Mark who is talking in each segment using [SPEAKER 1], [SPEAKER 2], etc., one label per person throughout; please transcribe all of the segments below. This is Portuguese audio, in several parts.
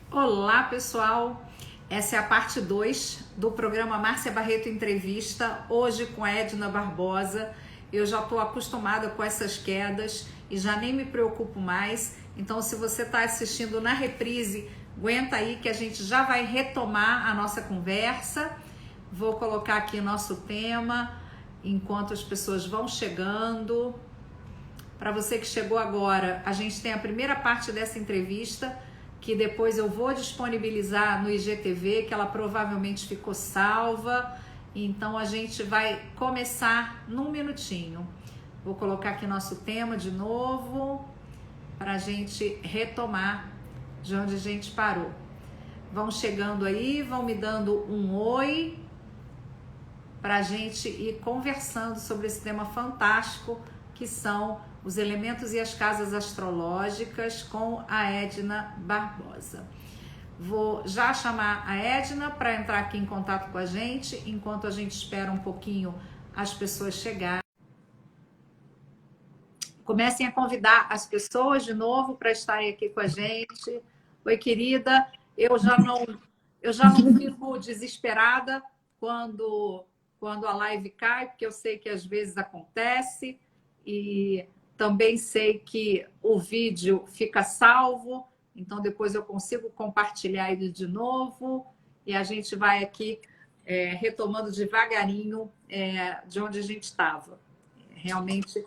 [SPEAKER 1] Olá, pessoal! Essa é a parte 2 do programa Márcia Barreto Entrevista, hoje com a Edna Barbosa. Eu já estou acostumada com essas quedas e já nem me preocupo mais. Então, se você está assistindo na reprise, aguenta aí que a gente já vai retomar a nossa conversa. Vou colocar aqui nosso tema enquanto as pessoas vão chegando. Para você que chegou agora, a gente tem a primeira parte dessa entrevista, que depois eu vou disponibilizar no IGTV, que ela provavelmente ficou salva. Então a gente vai começar num minutinho. Vou colocar aqui nosso tema de novo, para a gente retomar de onde a gente parou. Vão chegando aí, vão me dando um oi, para a gente ir conversando sobre esse tema fantástico, que são os elementos e as casas astrológicas, com a Edna Barbosa. Vou já chamar a Edna para entrar aqui em contato com a gente, enquanto a gente espera um pouquinho as pessoas chegarem. Comecem a convidar as pessoas de novo para estarem aqui com a gente. Oi, querida, eu já não fico desesperada quando a live cai, porque eu sei que às vezes acontece, e também sei que o vídeo fica salvo, então depois eu consigo compartilhar ele de novo, e a gente vai aqui retomando devagarinho de onde a gente estava. Realmente,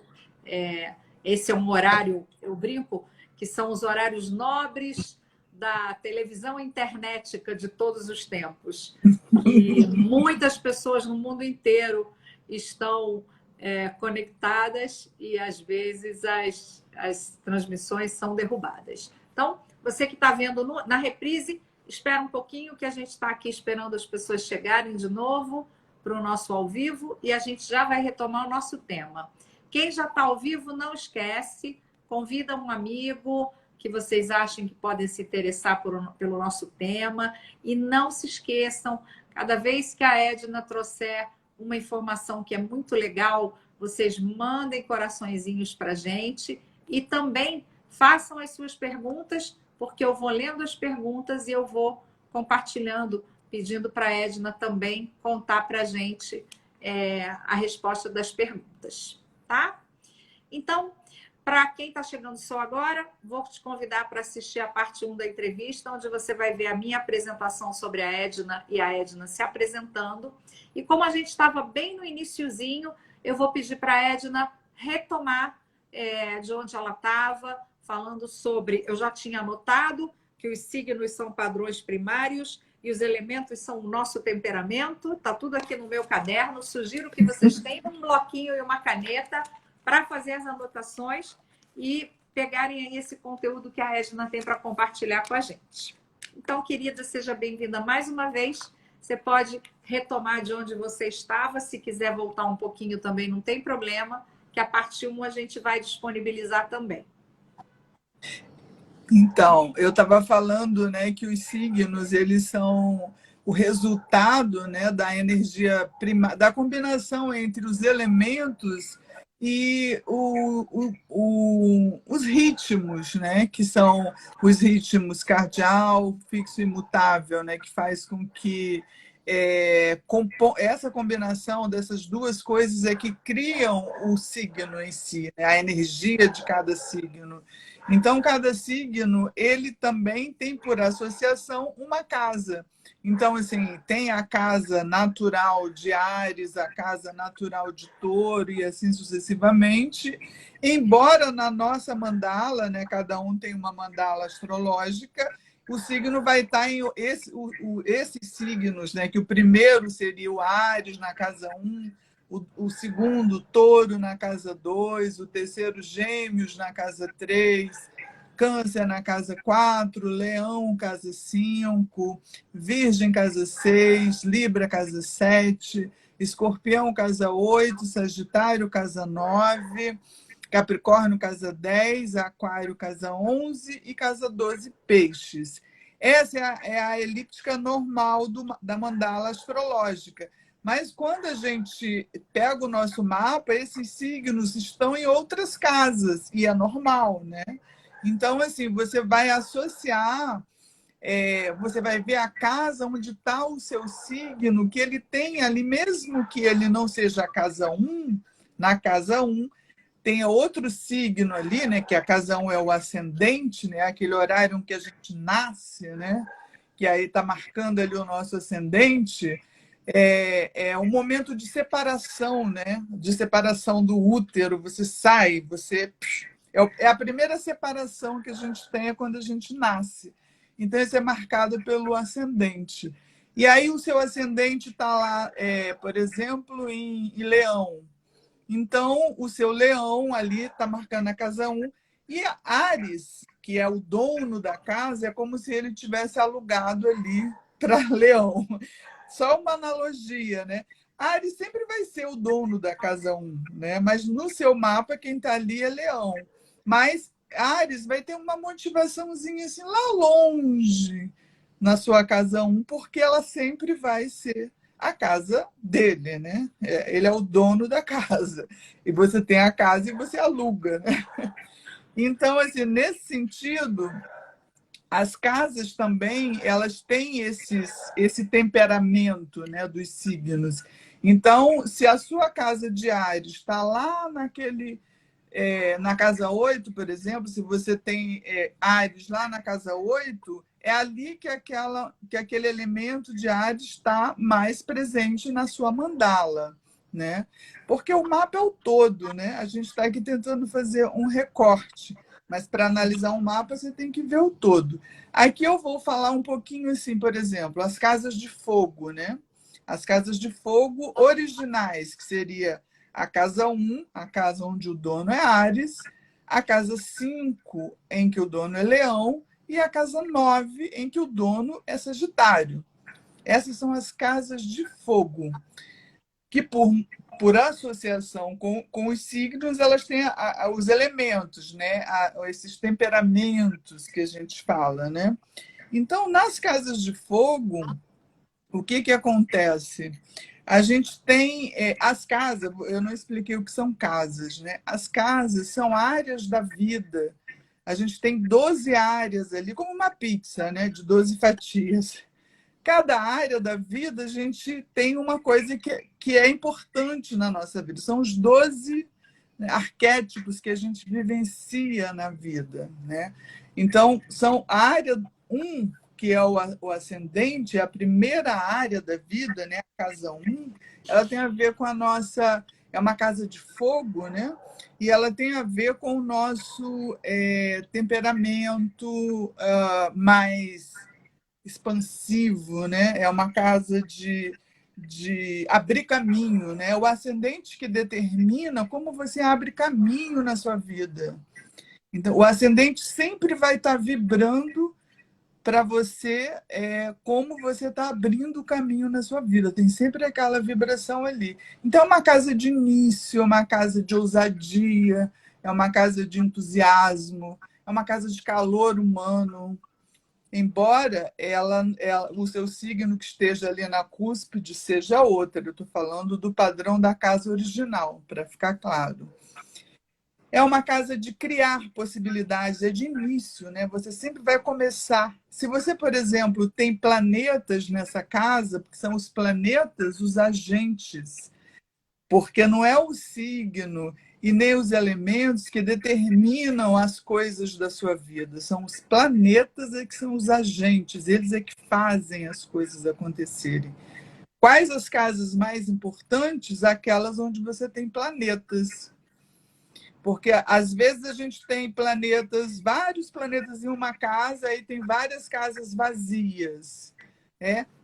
[SPEAKER 1] esse é um horário, eu brinco, que são os horários nobres da televisão internética de todos os tempos. E muitas pessoas no mundo inteiro estão conectadas e, às vezes, as transmissões são derrubadas. Então, você que está vendo na reprise, espera um pouquinho, que a gente está aqui esperando as pessoas chegarem de novo para o nosso ao vivo, e a gente já vai retomar o nosso tema. Quem já está ao vivo, não esquece, convida um amigo que vocês achem que podem se interessar pelo nosso tema, e não se esqueçam, cada vez que a Edna trouxer uma informação que é muito legal, vocês mandem coraçõezinhos para a gente, e também façam as suas perguntas, porque eu vou lendo as perguntas e eu vou compartilhando, pedindo para a Edna também contar para a gente a resposta das perguntas, tá? Então, para quem está chegando só agora, vou te convidar para assistir a parte 1 da entrevista, onde você vai ver a minha apresentação sobre a Edna e a Edna se apresentando. E como a gente estava bem no iniciozinho, eu vou pedir para a Edna retomar de onde ela estava, falando sobre... Eu já tinha anotado que os signos são padrões primários e os elementos são o nosso temperamento. Está tudo aqui no meu caderno. Sugiro que vocês tenham um bloquinho e uma caneta para fazer as anotações e pegarem aí esse conteúdo que a Edna tem para compartilhar com a gente. Então, querida, seja bem-vinda mais uma vez. Você pode retomar de onde você estava. Se quiser voltar um pouquinho também, não tem problema, que a parte 1 a gente vai disponibilizar também.
[SPEAKER 2] Então, eu estava falando, né, que os signos, eles são o resultado, né, da energia da combinação entre os elementos e os ritmos, né, que são os ritmos cardial, fixo e imutável, né, que faz com que essa combinação dessas duas coisas é que criam o signo em si, né, a energia de cada signo. Então, cada signo, ele também tem, por associação, uma casa. Então, assim, tem a casa natural de Áries, a casa natural de Touro e assim sucessivamente. Embora na nossa mandala, né, cada um tem uma mandala astrológica, o signo vai estar em esses signos, né, que o primeiro seria o Áries na casa 1, o segundo, Touro, na casa 2, o terceiro, Gêmeos, na casa 3, Câncer, na casa 4, Leão, casa 5, Virgem, casa 6, Libra, casa 7, Escorpião, casa 8, Sagitário, casa 9, Capricórnio, casa 10, Aquário, casa 11 e casa 12, Peixes. Essa é a elíptica normal da mandala astrológica. Mas quando a gente pega o nosso mapa, esses signos estão em outras casas, e é normal, né? Então, assim, você vai associar você vai ver a casa onde está o seu signo, que ele tem ali, mesmo que ele não seja a casa 1, na casa 1, tem outro signo ali, né? Que a casa 1 é o ascendente, né? Aquele horário em que a gente nasce, né? Que aí está marcando ali o nosso ascendente. É um momento de separação, né? De separação do útero. Você sai, você... É a primeira separação que a gente tem é quando a gente nasce. Então, isso é marcado pelo ascendente. E aí, o seu ascendente está lá, por exemplo, em Leão. Então, o seu Leão ali está marcando a casa 1. E a Áries, que é o dono da casa, é como se ele tivesse alugado ali para Leão. Só uma analogia, né? Áries sempre vai ser o dono da casa 1, né? Mas no seu mapa, quem está ali é Leão. Mas Áries vai ter uma motivaçãozinha assim lá longe na sua casa 1, porque ela sempre vai ser a casa dele, né? Ele é o dono da casa. E você tem a casa e você aluga, né? Então, assim, nesse sentido, as casas também, elas têm esse temperamento, né, dos signos. Então, se a sua casa de Áries está lá na casa 8, por exemplo, se você tem Áries lá na casa 8, é ali que aquele elemento de Áries está mais presente na sua mandala, né? Porque o mapa é o todo, né? A gente está aqui tentando fazer um recorte, mas para analisar um mapa você tem que ver o todo. Aqui eu vou falar um pouquinho assim, por exemplo, as casas de fogo, né? As casas de fogo originais, que seria a casa 1, a casa onde o dono é Áries, a casa 5, em que o dono é Leão, e a casa 9, em que o dono é Sagitário. Essas são as casas de fogo, que por associação com os signos, elas têm os elementos, né? Esses temperamentos que a gente fala, né? Então, nas casas de fogo, o que acontece? A gente tem as casas, eu não expliquei o que são casas, né? As casas são áreas da vida. A gente tem 12 áreas ali, como uma pizza, né? De 12 fatias. Cada área da vida, a gente tem uma coisa que é importante na nossa vida. São os 12, né, arquétipos que a gente vivencia na vida, né? Então, são a área 1, que é o ascendente, a primeira área da vida, né? A casa 1, ela tem a ver com a nossa... É uma casa de fogo, né? E ela tem a ver com o nosso temperamento mais expansivo, né? É uma casa de abrir caminho, né? O ascendente que determina como você abre caminho na sua vida. Então, o ascendente sempre vai estar vibrando para você como você está abrindo o caminho na sua vida. Tem sempre aquela vibração ali. Então, é uma casa de início, é uma casa de ousadia, é uma casa de entusiasmo, é uma casa de calor humano. Embora o seu signo que esteja ali na cúspide seja outra. Eu estou falando do padrão da casa original, para ficar claro. É uma casa de criar possibilidades, é de início, né? Você sempre vai começar. Se você, por exemplo, tem planetas nessa casa, porque são os planetas os agentes, porque não é o signo e nem os elementos que determinam as coisas da sua vida. São os planetas que são os agentes, eles é que fazem as coisas acontecerem. Quais as casas mais importantes? Aquelas onde você tem planetas. Porque às vezes a gente tem vários planetas em uma casa, e tem várias casas vazias.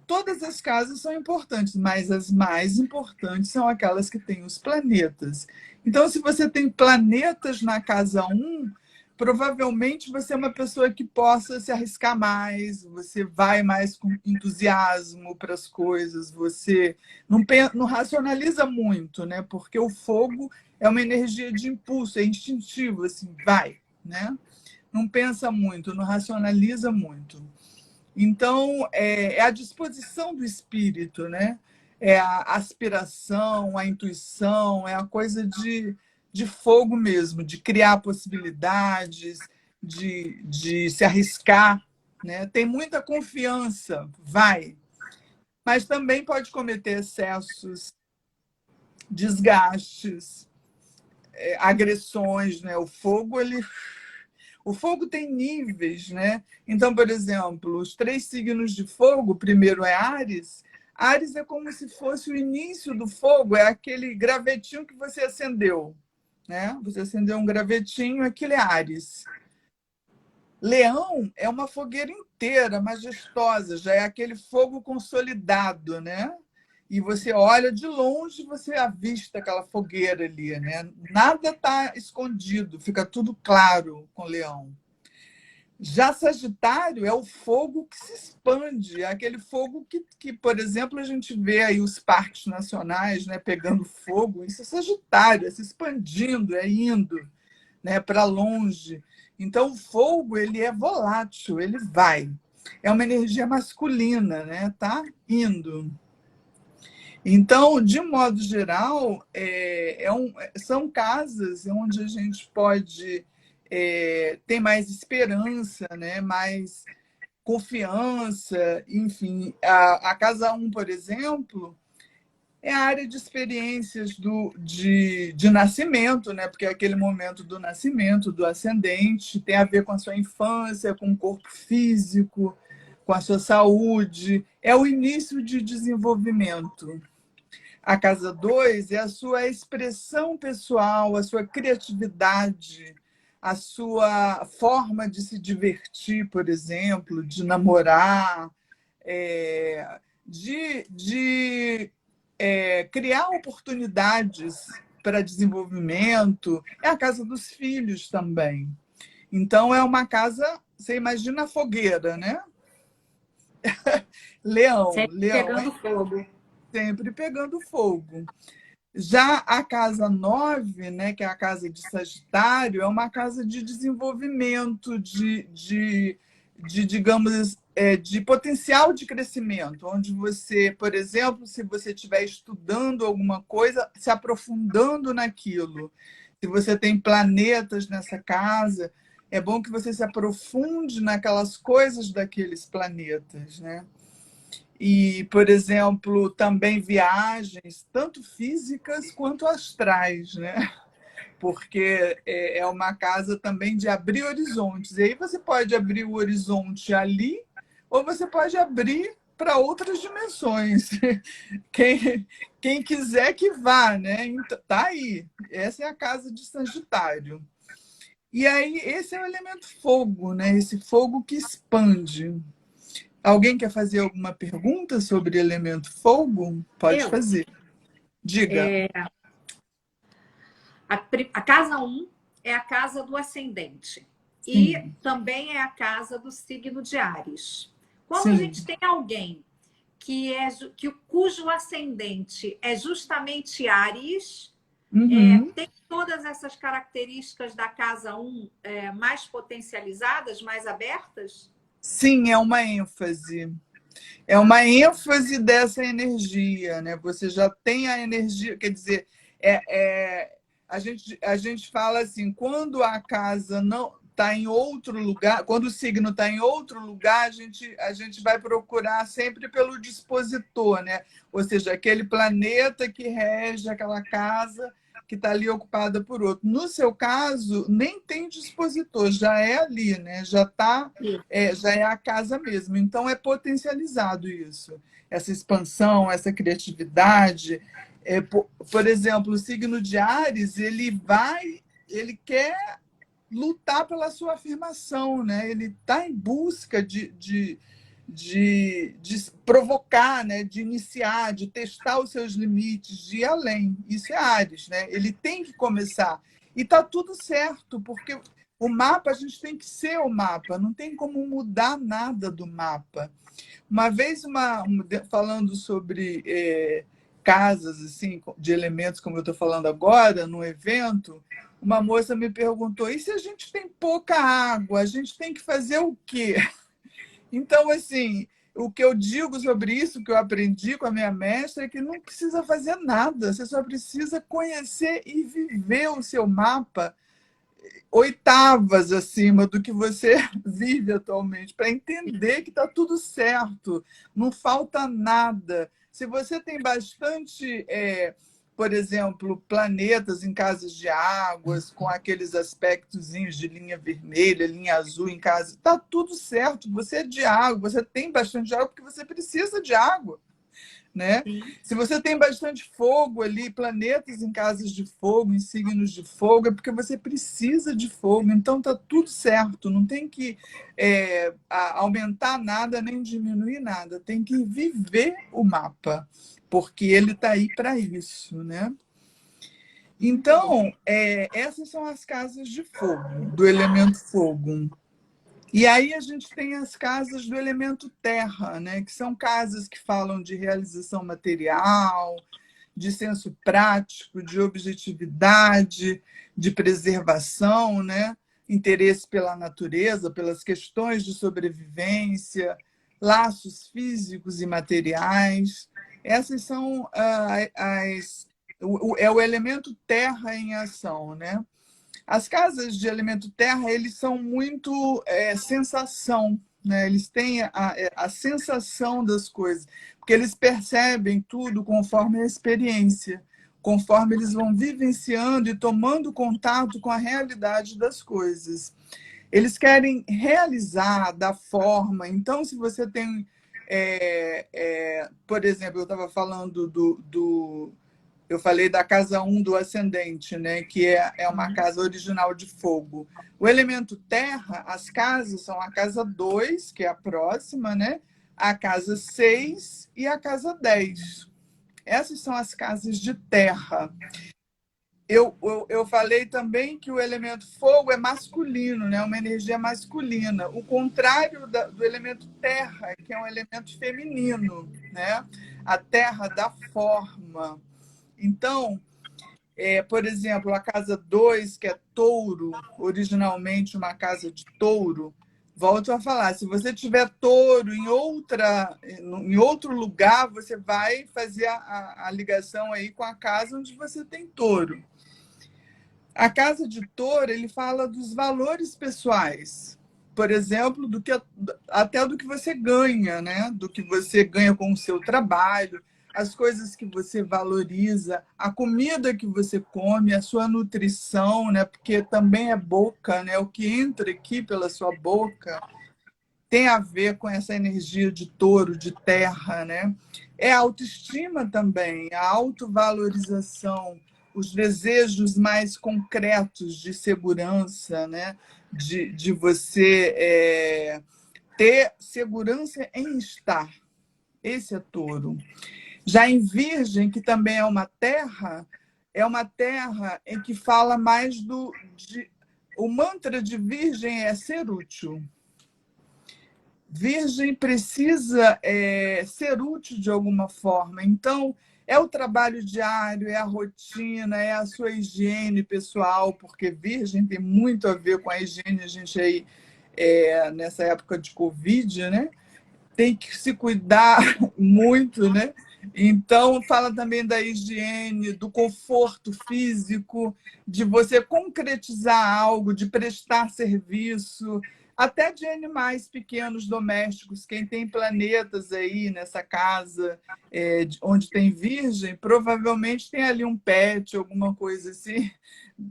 [SPEAKER 2] Todas as casas são importantes, mas as mais importantes são aquelas que têm os planetas. Então, se você tem planetas na casa 1, provavelmente você é uma pessoa que possa se arriscar mais, você vai mais com entusiasmo para as coisas, você não racionaliza muito, né? Porque o fogo é uma energia de impulso, é instintivo, assim, vai, né? Não pensa muito, não racionaliza muito. Então, é a disposição do espírito, né? É a aspiração, a intuição, é a coisa de fogo mesmo, de criar possibilidades, de se arriscar, né? Tem muita confiança, vai. Mas também pode cometer excessos, desgastes, agressões, né? O fogo tem níveis, né? Então, por exemplo, os 3 signos de fogo, o primeiro é Áries. Áries é como se fosse o início do fogo, é aquele gravetinho que você acendeu, né? Você acendeu um gravetinho, aquilo é Áries. Leão é uma fogueira inteira, majestosa, já é aquele fogo consolidado, né? E você olha de longe, você avista aquela fogueira ali, né? Nada está escondido, fica tudo claro com Leão. Já Sagitário é o fogo que se expande, é aquele fogo que, por exemplo, a gente vê aí os parques nacionais, né, pegando fogo. Isso é Sagitário, é se expandindo, é indo, né, para longe. Então, o fogo ele é volátil, ele vai. É uma energia masculina, né? Tá indo. Então, de modo geral, são casas onde a gente pode ter mais esperança, né? Mais confiança, enfim. A casa um, por exemplo, é a área de experiências de nascimento, né? Porque é aquele momento do nascimento, do ascendente, tem a ver com a sua infância, com o corpo físico, com a sua saúde. É o início de desenvolvimento. A casa 2 é a sua expressão pessoal, a sua criatividade, a sua forma de se divertir, por exemplo, de namorar, de criar oportunidades para desenvolvimento. É a casa dos filhos também. Então, é uma casa, você imagina a fogueira, né? Leão,
[SPEAKER 1] Sempre
[SPEAKER 2] leão
[SPEAKER 1] pegando fogo.
[SPEAKER 2] sempre pegando fogo. Já a casa 9, né, que é a casa de Sagitário, é uma casa de desenvolvimento, digamos, de potencial de crescimento, onde você, por exemplo, se você estiver estudando alguma coisa, se aprofundando naquilo. Se você tem planetas nessa casa, é bom que você se aprofunde naquelas coisas daqueles planetas, né? E, por exemplo, também viagens, tanto físicas quanto astrais, né? Porque é uma casa também de abrir horizontes. E aí você pode abrir o horizonte ali, ou você pode abrir para outras dimensões. Quem quiser que vá, né? Então, tá aí. Essa é a casa de Sagitário. E aí, esse é o elemento fogo, né? Esse fogo que expande. Alguém quer fazer alguma pergunta sobre elemento fogo? Pode
[SPEAKER 1] Eu,
[SPEAKER 2] fazer. Diga.
[SPEAKER 1] a casa um é a casa do ascendente. E
[SPEAKER 2] Sim,
[SPEAKER 1] também é a casa do signo de Áries. Quando a gente
[SPEAKER 2] sim.
[SPEAKER 1] tem alguém cujo ascendente é justamente Áries,
[SPEAKER 2] Uhum.
[SPEAKER 1] tem todas essas características da casa um mais potencializadas, mais abertas?
[SPEAKER 2] Sim, é uma ênfase. É uma ênfase dessa energia, né? Você já tem a energia, quer dizer, é, é, a gente fala assim, quando a casa não está em outro lugar, quando o signo está em outro lugar, a gente vai procurar sempre pelo dispositor, né? Ou seja, aquele planeta que rege aquela casa que está ali ocupada por outro. No seu caso, nem tem dispositor, já é ali, né? Já é a casa mesmo. Então, é potencializado isso. Essa expansão, essa criatividade. Por exemplo, o signo de Áries, ele quer lutar pela sua afirmação, né? Ele está em busca de provocar, né? De iniciar, de testar os seus limites, de ir além. Isso é Áries, né? Ele tem que começar. E está tudo certo, porque o mapa, a gente tem que ser o mapa, não tem como mudar nada do mapa. Uma vez, falando sobre casas assim, de elementos, como eu estou falando agora, num evento, uma moça me perguntou: e se a gente tem pouca água, a gente tem que fazer o quê? Então, assim, o que eu digo sobre isso, que eu aprendi com a minha mestra, é que não precisa fazer nada, você só precisa conhecer e viver o seu mapa oitavas acima do que você vive atualmente, para entender que está tudo certo, não falta nada. Se você tem bastante, por exemplo, planetas em casas de águas, com aqueles aspectozinhos de linha vermelha, linha azul em casa, está tudo certo. Você é de água, você tem bastante água porque você precisa de água. Né? Se você tem bastante fogo ali, planetas em casas de fogo, em signos de fogo, é porque você precisa de fogo. Então tá tudo certo, não tem que aumentar nada nem diminuir nada, tem que viver o mapa, porque ele está aí para isso, né? Então, essas são as casas de fogo, do elemento fogo. E aí a gente tem as casas do elemento terra, né? Que são casas que falam de realização material, de senso prático, de objetividade, de preservação, né? Interesse pela natureza, pelas questões de sobrevivência, laços físicos e materiais. Essas são o elemento terra em ação, né? As casas de elemento terra, eles são muito sensação, né? Eles têm a sensação das coisas, porque eles percebem tudo conforme a experiência, conforme eles vão vivenciando e tomando contato com a realidade das coisas. Eles querem realizar, dar forma. Então, se você tem... por exemplo, eu estava falando eu falei da casa 1 do ascendente, né? Que é uma casa original de fogo. O elemento terra, as casas são a casa 2, que é a próxima, né? A casa 6 e a casa 10. Essas são as casas de terra. Eu falei também que o elemento fogo é masculino, né? Uma energia masculina. O contrário do elemento terra, que é um elemento feminino, né? A terra dá forma. Então, por exemplo, a casa 2, que é touro, originalmente uma casa de touro, volto a falar, se você tiver touro em outro lugar, você vai fazer a ligação aí com a casa onde você tem touro. A casa de touro, ele fala dos valores pessoais, por exemplo, até do que você ganha, né? Do que você ganha com o seu trabalho, as coisas que você valoriza, a comida que você come, a sua nutrição, né? Porque também é boca, né? O que entra aqui pela sua boca tem a ver com essa energia de touro, de terra, né? É a autoestima também, a autovalorização, os desejos mais concretos de segurança, né? De você ter segurança em estar. Esse é touro. Já em Virgem, que também é uma terra em que fala mais o mantra de Virgem é ser útil. Virgem precisa ser útil de alguma forma. Então, é o trabalho diário, é a rotina, é a sua higiene pessoal, porque Virgem tem muito a ver com a higiene. A gente aí, nessa época de Covid, né? Tem que se cuidar muito, né? Então, fala também da higiene, do conforto físico, de você concretizar algo, de prestar serviço, até de animais pequenos domésticos. Quem tem planetas aí nessa casa, onde tem virgem, provavelmente tem ali um pet, alguma coisa assim,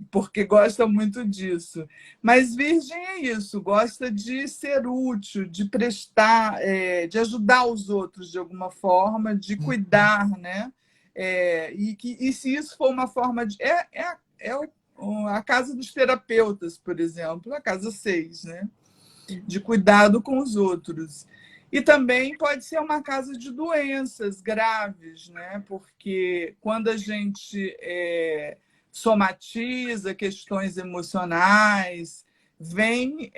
[SPEAKER 2] porque gosta muito disso. Mas virgem é isso, gosta de ser útil, de prestar, de ajudar os outros de alguma forma, de cuidar, né? E se isso for uma forma de... a casa dos terapeutas, por exemplo, a casa 6, né? De cuidado com os outros. E também pode ser uma casa de doenças graves, né? Porque quando a gente somatiza questões emocionais, vem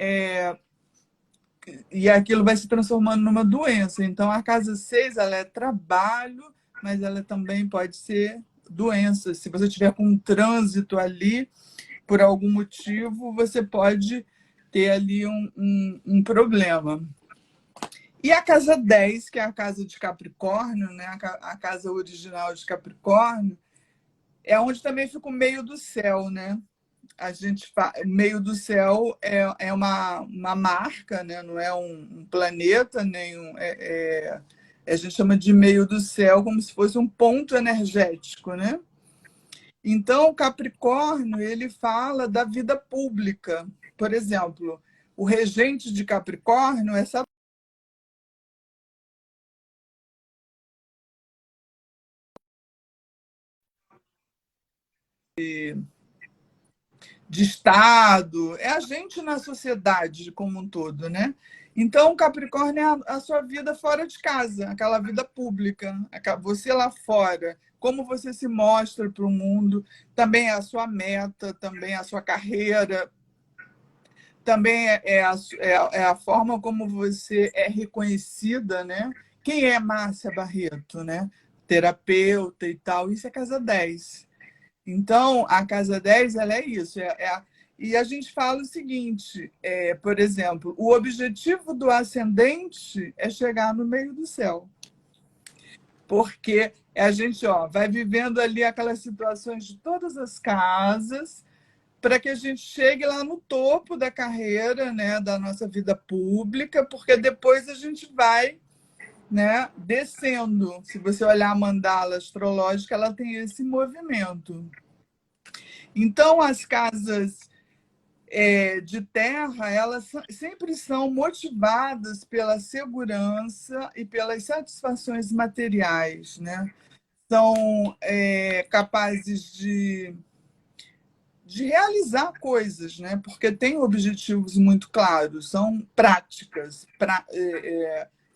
[SPEAKER 2] e aquilo vai se transformando numa doença. Então, a casa 6 ela é trabalho, mas ela também pode ser doença. Se você tiver com um trânsito ali, por algum motivo, você pode ter ali um problema. E a casa 10, que é a casa de Capricórnio, né? A casa original de Capricórnio, é onde também fica o meio do céu, né? a gente meio do céu é uma marca, né? Não é um planeta, nem a gente chama de meio do céu como se fosse um ponto energético, né? Então, o Capricórnio, ele fala da vida pública. Por exemplo, o regente de Capricórnio é essa de Estado, é a gente na sociedade como um todo, né? Então, o Capricórnio é a sua vida fora de casa, aquela vida pública, você lá fora, como você se mostra para o mundo, também é a sua meta, também é a sua carreira, também é a forma como você é reconhecida, né? Quem é Márcia Barreto, né? Terapeuta e tal, isso é casa 10. Então, a casa 10 ela é isso. E a gente fala o seguinte, por exemplo, o objetivo do ascendente é chegar no meio do céu. Porque a gente vai vivendo ali aquelas situações de todas as casas para que a gente chegue lá no topo da carreira, né, da nossa vida pública, porque depois a gente vai, né, descendo. Se você olhar a mandala astrológica, ela tem esse movimento. Então, as casas de terra, elas sempre são motivadas pela segurança e pelas satisfações materiais, né? São capazes de realizar coisas, né? Porque têm objetivos muito claros, são práticas,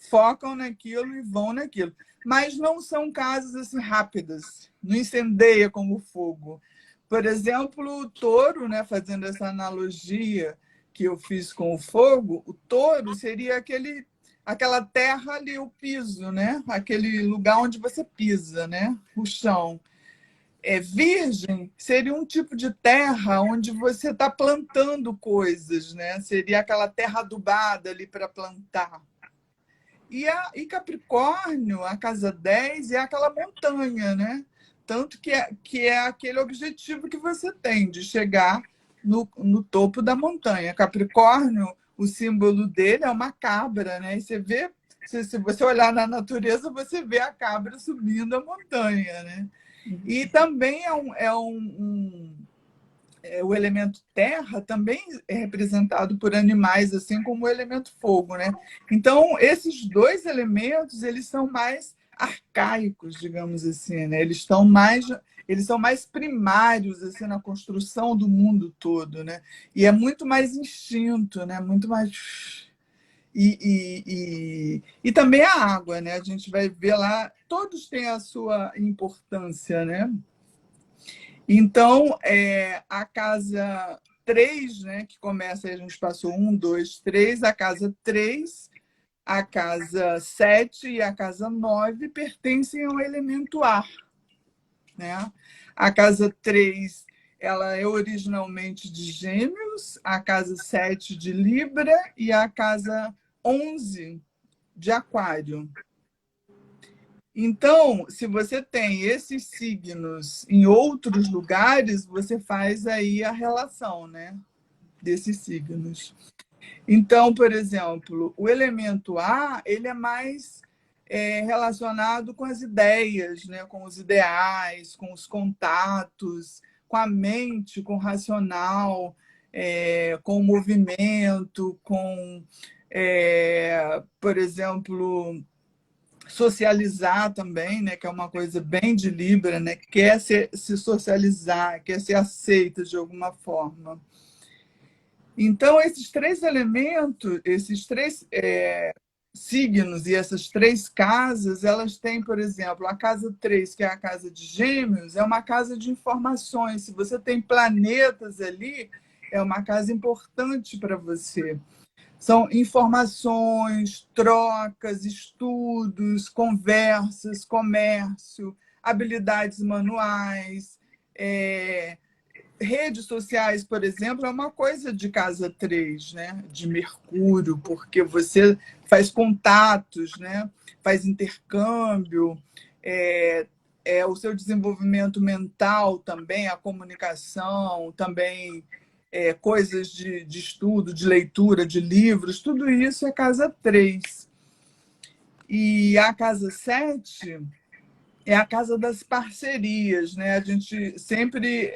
[SPEAKER 2] focam naquilo e vão naquilo. Mas não são casas assim rápidas, não incendeia como fogo. Por exemplo, o touro, né, fazendo essa analogia que eu fiz com o fogo, o touro seria aquela terra ali, o piso, né? Aquele lugar onde você pisa, né? O chão. Virgem seria um tipo de terra onde você está plantando coisas, né? Seria aquela terra adubada ali para plantar. E Capricórnio, a casa 10 é aquela montanha, né? Tanto que é aquele objetivo que você tem de chegar no topo da montanha. Capricórnio, o símbolo dele é uma cabra, né? E você vê, se você olhar na natureza, você vê a cabra subindo a montanha, né? E também o elemento terra também é representado por animais, assim como o elemento fogo, né? Então, esses dois elementos, eles são mais arcaicos, digamos assim, né? Eles são mais primários assim na construção do mundo todo, né? E é muito mais instinto, né? Muito mais e também a água, né? A gente vai ver lá, todos têm a sua importância, né? Então, a casa 3, né, que começa, a gente passou 1, 2, 3, a casa 3, a casa 7 e a casa 9 pertencem ao elemento ar, né? A casa 3 ela é originalmente de Gêmeos, a casa 7 de Libra e a casa 11 de Aquário. Então, se você tem esses signos em outros lugares, você faz aí a relação, né, desses signos. Então, por exemplo, o elemento ar, ele é mais relacionado com as ideias, né, com os ideais, com os contatos, com a mente, com o racional, com o movimento, por exemplo, socializar também, né, que é uma coisa bem de Libra, né, quer se socializar, quer ser aceita de alguma forma. Então, esses três elementos, esses três signos e essas três casas, elas têm, por exemplo, a casa 3, que é a casa de Gêmeos, é uma casa de informações. Se você tem planetas ali, é uma casa importante para você. São informações, trocas, estudos, conversas, comércio, habilidades manuais, redes sociais, por exemplo, é uma coisa de casa 3, né? De Mercúrio, porque você faz contatos, né? Faz intercâmbio, o seu desenvolvimento mental também, a comunicação, também coisas de estudo, de leitura, de livros, tudo isso é casa 3. E a casa 7 é a casa das parcerias, né? A gente sempre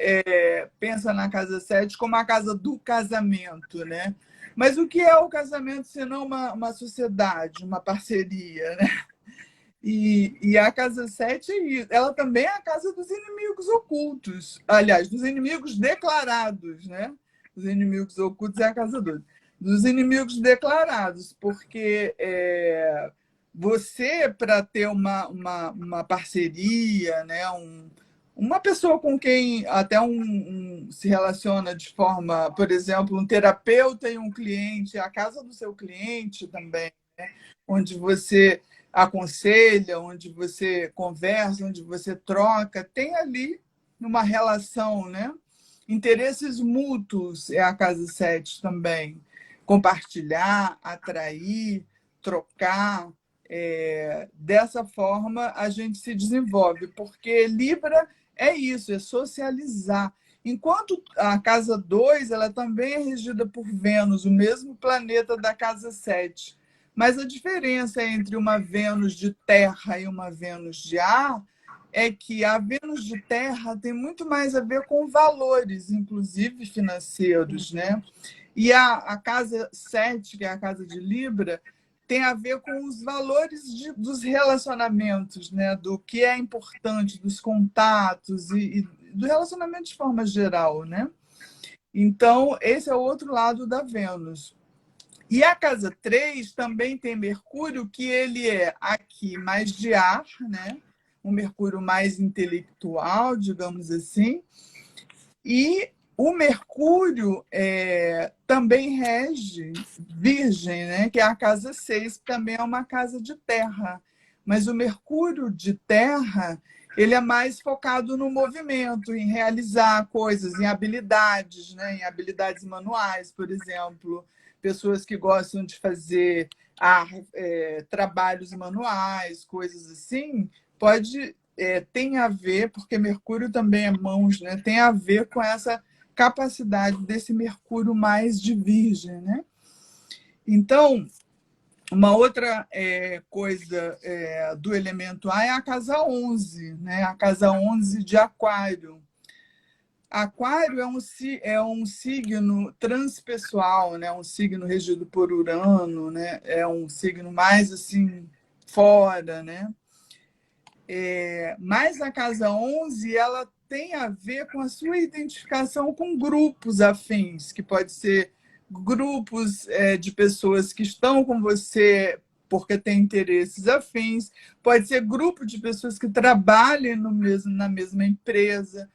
[SPEAKER 2] pensa na casa 7 como a casa do casamento, né? Mas o que é o casamento senão uma sociedade, uma parceria, né? E a casa 7 é isso. Ela também é a casa dos inimigos ocultos. Aliás, dos inimigos declarados, né? Os inimigos ocultos é a casa 2. Dos inimigos declarados, porque você, para ter uma parceria, né? Uma pessoa com quem até se relaciona de forma, por exemplo, um terapeuta e um cliente, a casa do seu cliente também, né? Onde você aconselha, onde você conversa, onde você troca, tem ali uma relação, né? Interesses mútuos é a casa 7 também. Compartilhar, atrair, trocar. Dessa forma, a gente se desenvolve, porque Libra é isso, é socializar. Enquanto a casa 2 ela também é regida por Vênus, o mesmo planeta da casa 7. Mas a diferença entre uma Vênus de terra e uma Vênus de ar é que a Vênus de terra tem muito mais a ver com valores, inclusive financeiros, né? E a casa 7, que é a casa de Libra, tem a ver com os valores dos relacionamentos, né? Do que é importante, dos contatos e do relacionamento de forma geral, né? Então, esse é o outro lado da Vênus. E a casa 3 também tem Mercúrio, que ele é aqui mais de ar, né? Um Mercúrio mais intelectual, digamos assim. E o Mercúrio também rege Virgem, né? Que é a casa 6, que também é uma casa de terra. Mas o Mercúrio de terra, ele é mais focado no movimento, em realizar coisas, em habilidades, né? Em habilidades manuais, por exemplo. Pessoas que gostam de fazer trabalhos manuais, coisas assim, tem a ver, porque Mercúrio também é mãos, né? Tem a ver com essa capacidade desse Mercúrio mais de Virgem, né? Então, uma outra coisa do elemento ar é a casa 11, né? A casa 11 de Aquário. Aquário é um signo transpessoal, né? Um signo regido por Urano, né? É um signo mais assim fora, né? Mas a casa 11 ela tem a ver com a sua identificação com grupos afins, que pode ser grupos de pessoas que estão com você porque têm interesses afins, pode ser grupo de pessoas que trabalhem na mesma empresa,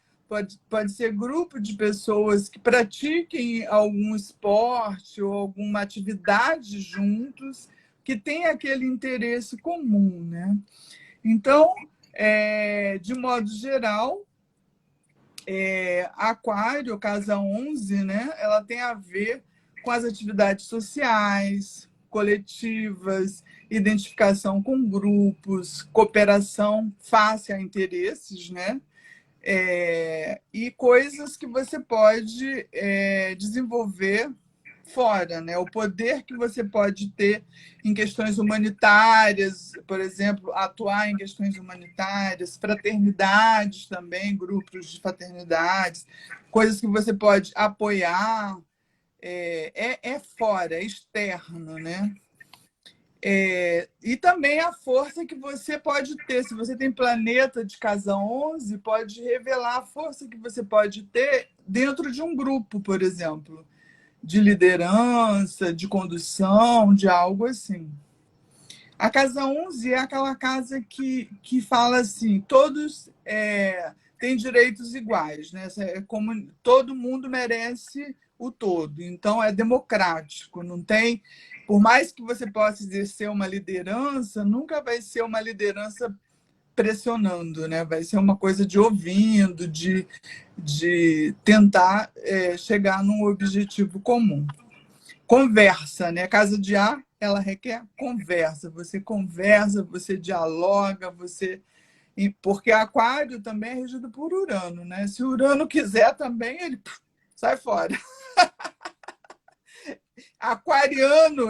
[SPEAKER 2] pode ser grupo de pessoas que pratiquem algum esporte ou alguma atividade juntos, que tem aquele interesse comum, né? Então, de modo geral, Aquário, casa 11, né, ela tem a ver com as atividades sociais, coletivas, identificação com grupos, cooperação face a interesses, né? E coisas que você pode desenvolver fora, né? O poder que você pode ter em questões humanitárias, por exemplo, atuar em questões humanitárias, fraternidades também, grupos de fraternidades, coisas que você pode apoiar, fora, é externo, né? E também a força que você pode ter. Se você tem planeta de casa 11, pode revelar a força que você pode ter dentro de um grupo, por exemplo, de liderança, de condução, de algo assim. A casa 11 é aquela casa que fala assim, todos têm direitos iguais, né? Como todo mundo merece o todo. Então, é democrático, não tem... Por mais que você possa exercer uma liderança, nunca vai ser uma liderança pressionando, né? Vai ser uma coisa de ouvindo, de tentar chegar num objetivo comum. Conversa, né? Casa de ar, ela requer conversa. Você conversa, você dialoga, você Porque Aquário também é regido por Urano, né? Se Urano quiser também, ele sai fora. Aquariano,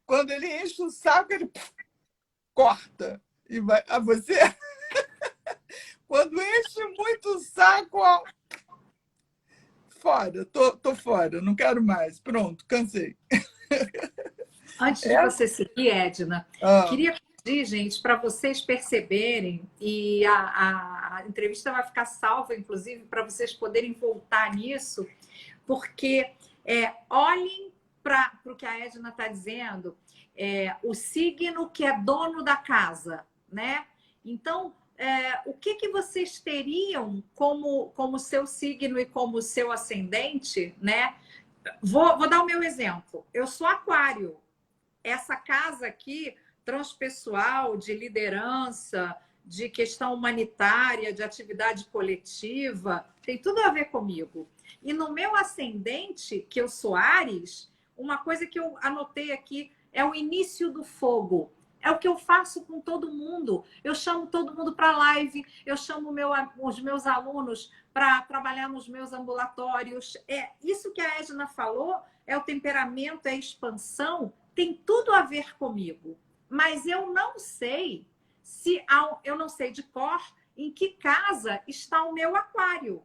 [SPEAKER 2] quando ele enche o saco, ele corta. E vai a você. Quando enche muito o saco, ó, fora, tô fora, não quero mais. Pronto, cansei.
[SPEAKER 1] Antes de você seguir, Edna,
[SPEAKER 2] Ah,
[SPEAKER 1] queria pedir, gente, para vocês perceberem, e a entrevista vai ficar salva, inclusive, para vocês poderem voltar nisso, porque olhem para o que a Edna está dizendo, o signo que é dono da casa, né? Então, o que vocês teriam como seu signo e como seu ascendente, né? Vou dar o meu exemplo. Eu sou Aquário. Essa casa aqui, transpessoal, de liderança, de questão humanitária, de atividade coletiva, tem tudo a ver comigo. E no meu ascendente, que eu sou Áries, uma coisa que eu anotei aqui é o início do fogo. É o que eu faço com todo mundo. Eu chamo todo mundo para live, eu chamo os meus alunos para trabalhar nos meus ambulatórios. Isso que a Edna falou, é o temperamento, é a expansão, tem tudo a ver comigo. Mas eu não sei eu não sei de cor em que casa está o meu Aquário.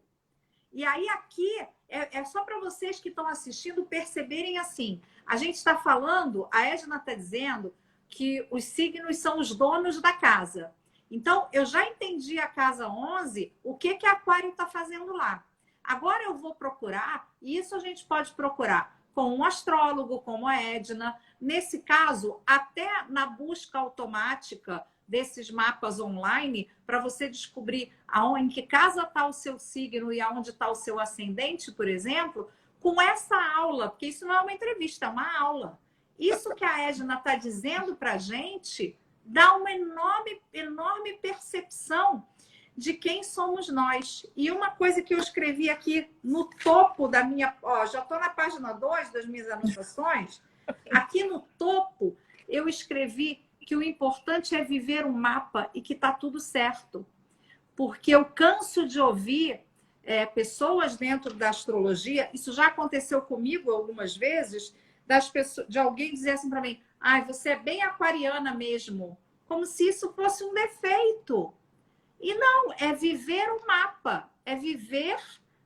[SPEAKER 1] E aí aqui é só para vocês que estão assistindo perceberem assim. A gente está falando, a Edna está dizendo que os signos são os donos da casa. Então, eu já entendi a casa 11, o que Aquário está fazendo lá. Agora eu vou procurar, e isso a gente pode procurar com um astrólogo, como a Edna. Nesse caso, até na busca automática desses mapas online, para você descobrir em que casa está o seu signo e aonde está o seu ascendente, por exemplo, com essa aula, porque isso não é uma entrevista, é uma aula. Isso que a Edna está dizendo para a gente dá uma enorme percepção de quem somos nós. E uma coisa que eu escrevi aqui no topo da minha... já estou na página 2 das minhas anotações. Aqui no topo, eu escrevi que o importante é viver um mapa e que está tudo certo. Porque eu canso de ouvir pessoas dentro da astrologia, isso já aconteceu comigo algumas vezes, de alguém dizer assim para mim, você é bem aquariana mesmo, como se isso fosse um defeito. E não, é viver o mapa, é viver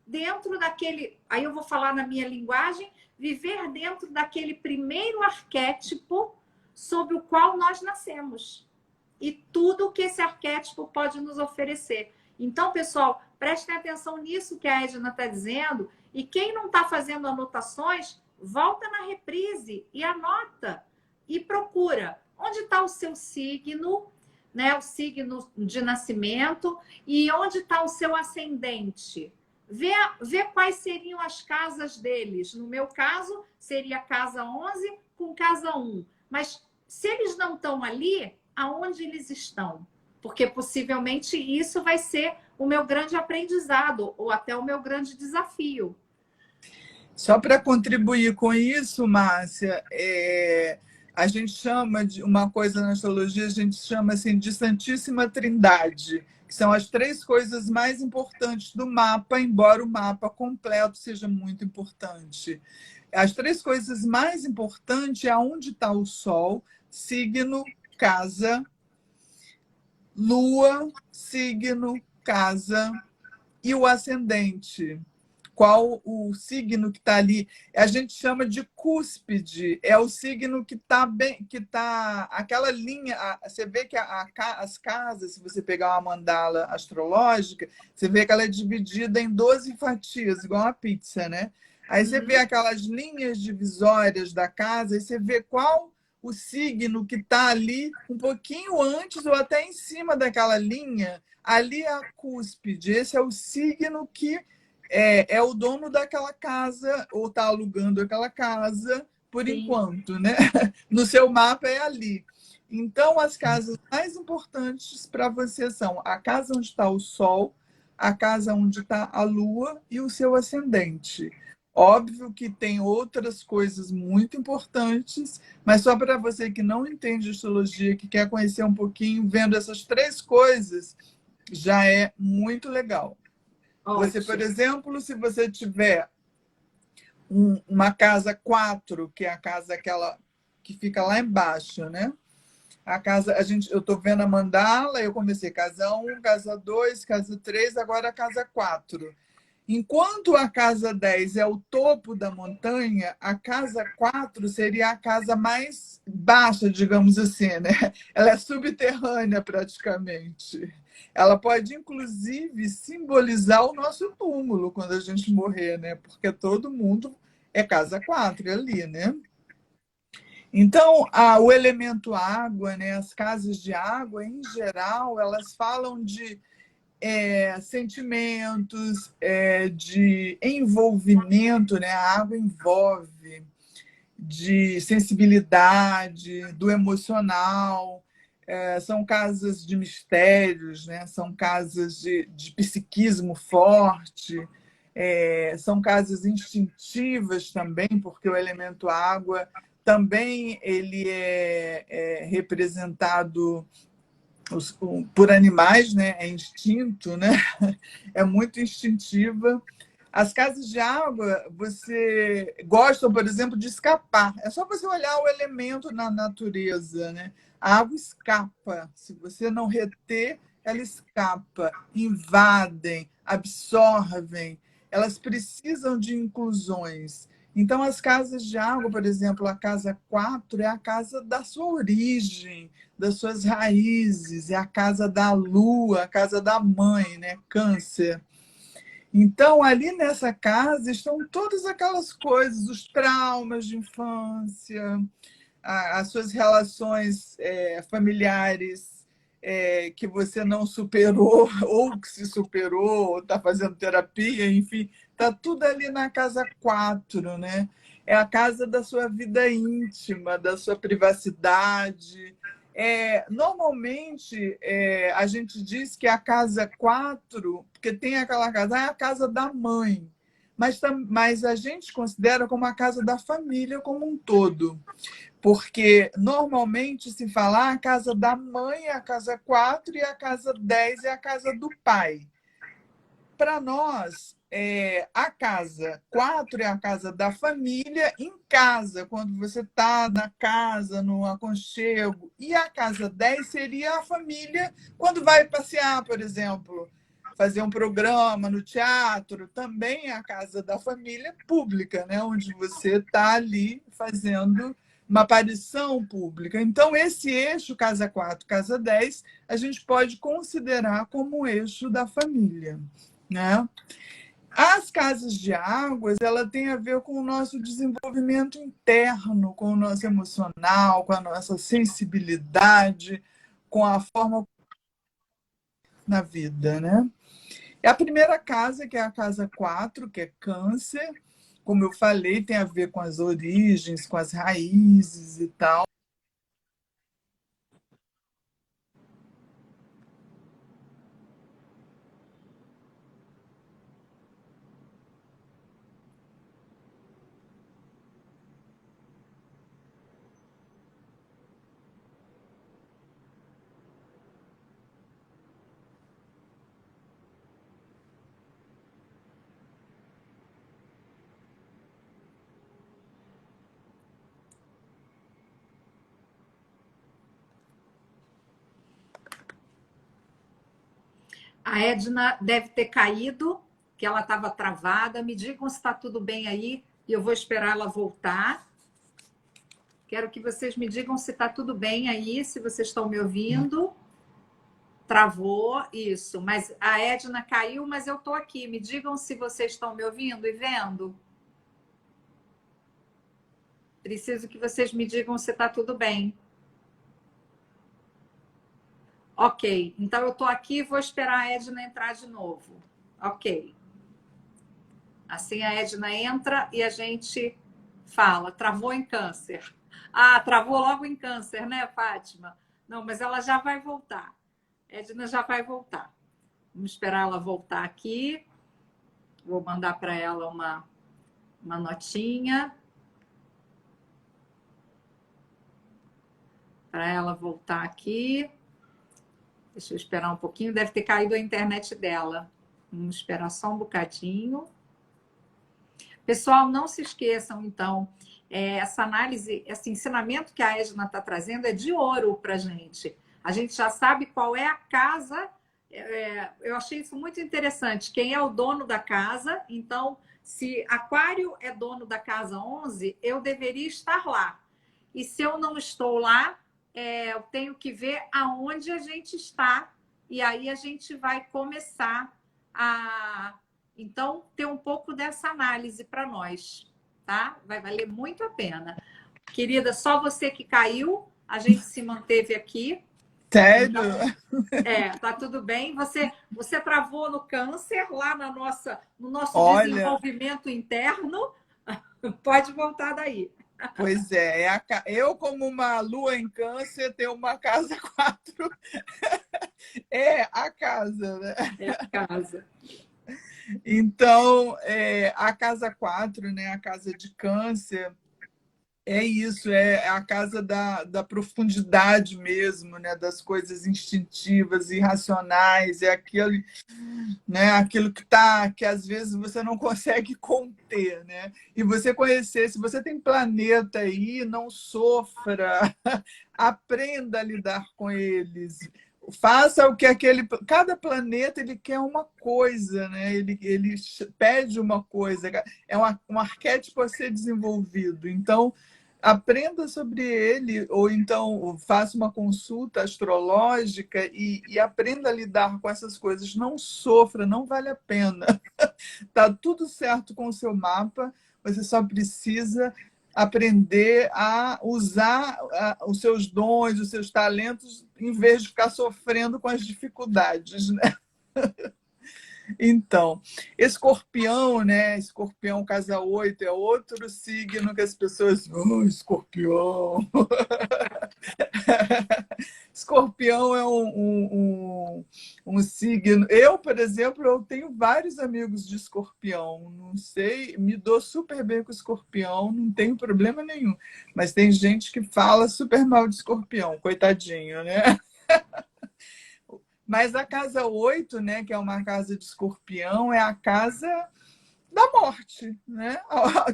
[SPEAKER 1] dentro daquele... Aí eu vou falar na minha linguagem, viver dentro daquele primeiro arquétipo sobre o qual nós nascemos. E tudo que esse arquétipo pode nos oferecer. Então, pessoal, prestem atenção nisso que a Edna está dizendo. E quem não está fazendo anotações, volta na reprise e anota. E procura onde está o seu signo, né, o signo de nascimento, e onde está o seu ascendente. Vê quais seriam as casas deles. No meu caso, seria casa 11 com casa 1. Mas se eles não estão ali, aonde eles estão? Porque possivelmente isso vai ser o meu grande aprendizado, ou até o meu grande desafio.
[SPEAKER 2] Só para contribuir com isso, Márcia, a gente chama de uma coisa na astrologia, a gente chama assim de Santíssima Trindade, que são as 3 coisas mais importantes do mapa, embora o mapa completo seja muito importante. As 3 coisas mais importantes é onde está o Sol, signo, casa, Lua, signo, casa e o ascendente. Qual o signo que está ali? A gente chama de cúspide, é o signo que está bem, que está aquela linha. Você vê que as casas, se você pegar uma mandala astrológica, você vê que ela é dividida em 12 fatias, igual uma pizza, né? Aí você vê aquelas linhas divisórias da casa e você vê qual o signo que está ali um pouquinho antes ou até em cima daquela linha. Ali é a cúspide. Esse é o signo que é o dono daquela casa ou está alugando aquela casa por enquanto, né? No seu mapa é ali. Então, as casas mais importantes para você são a casa onde está o Sol, a casa onde está a Lua e o seu ascendente. Óbvio que tem outras coisas muito importantes, mas só para você que não entende astrologia, que quer conhecer um pouquinho, vendo essas 3 coisas, já é muito legal. Você, por
[SPEAKER 1] Ótimo.
[SPEAKER 2] exemplo, se você tiver uma casa 4, que é a casa aquela que fica lá embaixo, né? A casa, eu estou vendo a mandala, eu comecei casa 1, casa 2, casa 3, agora a casa 4. Enquanto a casa 10 é o topo da montanha, a casa 4 seria a casa mais baixa, digamos assim, né? Ela é subterrânea praticamente. Ela pode, inclusive, simbolizar o nosso túmulo quando a gente morrer, né? Porque todo mundo é casa 4 ali, né? Então, o elemento água, né? As casas de água, em geral, elas falam de sentimentos, de envolvimento, né? A água envolve, de sensibilidade, do emocional. São casas de mistérios, né? São casas de psiquismo forte, são casas instintivas também, porque o elemento água também ele é representado por animais, né? É instinto, né? É muito instintiva. As casas de água, você gosta, por exemplo, de escapar. É só você olhar o elemento na natureza, né? A água escapa. Se você não reter, ela escapa. Invadem, absorvem. Elas precisam de inclusões. Então, as casas de água, por exemplo, a casa 4 é a casa da sua origem, das suas raízes, é a casa da lua, a casa da mãe, né? Câncer. Então, ali nessa casa estão todas aquelas coisas, os traumas de infância, as suas relações familiares que você não superou, ou que se superou, ou está fazendo terapia, enfim, está tudo ali na casa 4, né? É a casa da sua vida íntima, da sua privacidade. Normalmente, a gente diz que a casa 4, porque tem aquela casa, é a casa da mãe, mas a gente considera como a casa da família como um todo. Porque normalmente se fala a casa da mãe é a casa 4 e a casa 10 é a casa do pai. Para nós, a casa 4 é a casa da família em casa, quando você está na casa, no aconchego. E a casa 10 seria a família quando vai passear, por exemplo, fazer um programa no teatro. Também é a casa da família pública, né? Onde você está ali fazendo uma aparição pública. Então, esse eixo casa 4, casa 10, a gente pode considerar como o eixo da família, né? As casas de águas, ela tem a ver com o nosso desenvolvimento interno, com o nosso emocional, com a nossa sensibilidade, com a forma na vida, né? E a primeira casa, que é a casa 4, que é câncer, como eu falei, tem a ver com as origens, com as raízes e tal.
[SPEAKER 1] A Edna deve ter caído, que ela estava travada. Me digam se está tudo bem aí e eu vou esperar ela voltar. Quero que vocês me digam se está tudo bem aí, se vocês estão me ouvindo. Travou, isso. Mas a Edna caiu, mas eu estou aqui. Me digam se vocês estão me ouvindo e vendo. Preciso que vocês me digam se está tudo bem. Ok, então eu estou aqui e vou esperar a Edna entrar de novo. Ok. Assim a Edna entra e a gente fala. Travou em câncer. Ah, travou logo em câncer, né, Fátima? Não, mas ela já vai voltar. Edna já vai voltar. Vamos esperar ela voltar aqui. Vou mandar para ela uma notinha. Para ela voltar aqui. Deixa eu esperar um pouquinho, deve ter caído a internet dela. Vamos esperar só um bocadinho. Pessoal, não se esqueçam, então, essa análise, esse ensinamento que a Edna está trazendo é de ouro para a gente. A gente já sabe qual é a casa. Eu achei isso muito interessante. Quem é o dono da casa? Então, se Aquário é dono da casa 11, eu deveria estar lá. E se eu não estou lá, eu tenho que ver aonde a gente está. E aí a gente vai começar a, então, ter um pouco dessa análise para nós, tá? Vai valer muito a pena. Querida, só você que caiu, a gente se manteve aqui.
[SPEAKER 2] Sério?
[SPEAKER 1] Então, tá tudo bem. Você travou no câncer, lá no nosso
[SPEAKER 2] Olha,
[SPEAKER 1] desenvolvimento interno. Pode voltar daí.
[SPEAKER 2] pois é, eu como uma lua em câncer tenho uma casa 4. É a casa, né?
[SPEAKER 1] É a casa.
[SPEAKER 2] Então, a casa 4, né, a casa de câncer, é isso, é a casa da profundidade mesmo, né, das coisas instintivas, irracionais, é aquilo, né, aquilo que às vezes você não consegue conter, né? E você conhecer, se você tem planeta aí, não sofra, aprenda a lidar com eles. Faça o que cada planeta ele quer uma coisa, né? Ele pede uma coisa, é um arquétipo a ser desenvolvido. Então, aprenda sobre ele, ou então faça uma consulta astrológica e aprenda a lidar com essas coisas. Não sofra, não vale a pena. Tá tudo certo com o seu mapa, você só precisa aprender a usar os seus dons, os seus talentos, em vez de ficar sofrendo com as dificuldades, né? Então, Escorpião, né? Escorpião, casa 8, é outro signo que as pessoas... Oh, Escorpião! Escorpião é um signo... Eu, por exemplo, eu tenho vários amigos de Escorpião. Não sei, me dou super bem com Escorpião, não tenho problema nenhum. Mas tem gente que fala super mal de Escorpião, coitadinho, né? Mas a casa 8, né, que é uma casa de Escorpião, é a casa da morte, né?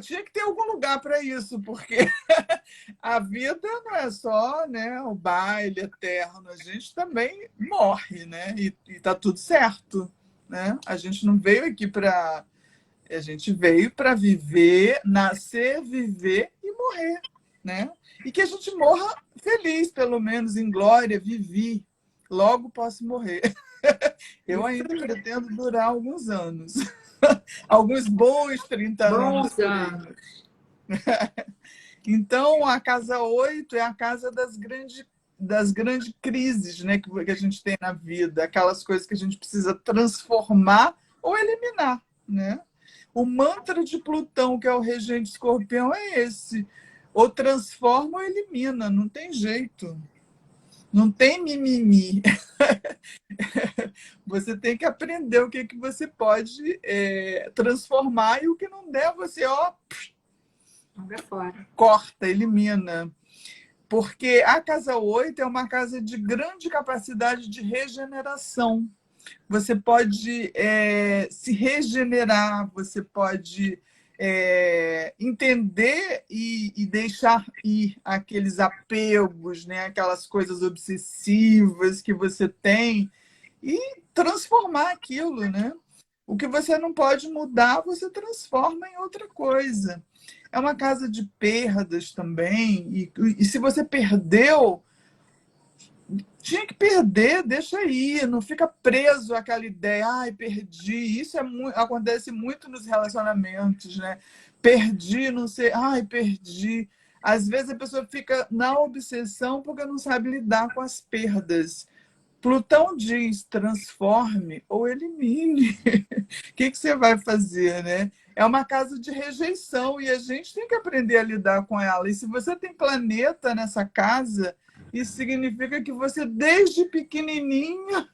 [SPEAKER 2] Tinha que ter algum lugar para isso, porque a vida não é só, né, o baile eterno, a gente também morre, né? E tá tudo certo, né? A gente não veio aqui para... A gente veio para viver, nascer, viver e morrer, né? E que a gente morra feliz, pelo menos em glória, vivi. Logo posso morrer. Eu ainda pretendo durar alguns anos. Alguns bons 30 anos.
[SPEAKER 1] Bons anos.
[SPEAKER 2] Então, a casa 8 é a casa das grandes crises, né, que a gente tem na vida. Aquelas coisas que a gente precisa transformar ou eliminar, né? O mantra de Plutão, que é o regente Escorpião, é esse. Ou transforma ou elimina, não tem jeito. Não tem mimimi. Você tem que aprender o que você pode transformar e o que não der, você corta, elimina. Porque a casa 8 é uma casa de grande capacidade de regeneração. Você pode se regenerar, você pode entender e deixar ir aqueles apegos, né? Aquelas coisas obsessivas que você tem e transformar aquilo, né? O que você não pode mudar, você transforma em outra coisa. É uma casa de perdas também, e se você perdeu, tinha que perder, deixa aí, não fica preso àquela ideia, ai, perdi. Isso acontece muito nos relacionamentos, né? Perdi, não sei, ai, perdi. Às vezes a pessoa fica na obsessão porque não sabe lidar com as perdas. Plutão diz, transforme ou elimine. O que você vai fazer, né? É uma casa de rejeição e a gente tem que aprender a lidar com ela. E se você tem planeta nessa casa, isso significa que você, desde pequenininho,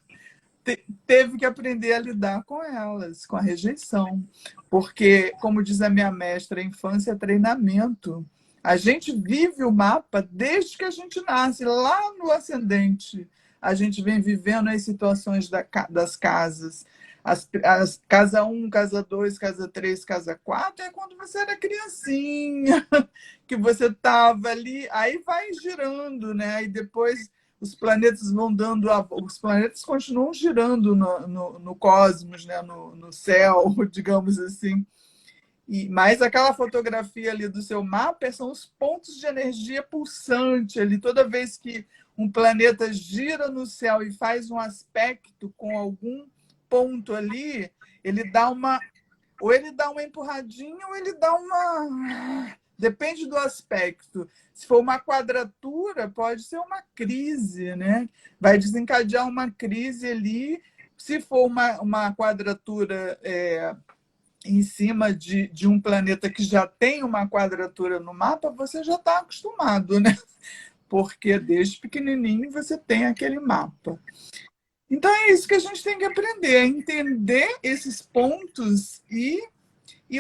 [SPEAKER 2] teve que aprender a lidar com elas, com a rejeição. Porque, como diz a minha mestra, a infância é treinamento. A gente vive o mapa desde que a gente nasce, lá no ascendente. a gente vem vivendo as situações das casas. As casa 1, casa 2, casa 3, casa 4 é quando você era criancinha, que você estava ali, aí vai girando, né? Aí depois os planetas vão dando os planetas continuam girando no cosmos, né? No céu, digamos assim. Mas aquela fotografia ali do seu mapa são os pontos de energia pulsante ali. Toda vez que um planeta gira no céu e faz um aspecto com algum ponto ali, ele dá uma. Ou ele dá uma empurradinha, ou ele dá uma. Depende do aspecto. Se for uma quadratura, pode ser uma crise, né? Vai desencadear uma crise ali. Se for uma quadratura em cima de um planeta que já tem uma quadratura no mapa, você já está acostumado, né? Porque desde pequenininho você tem aquele mapa. Então é isso que a gente tem que aprender, é entender esses pontos e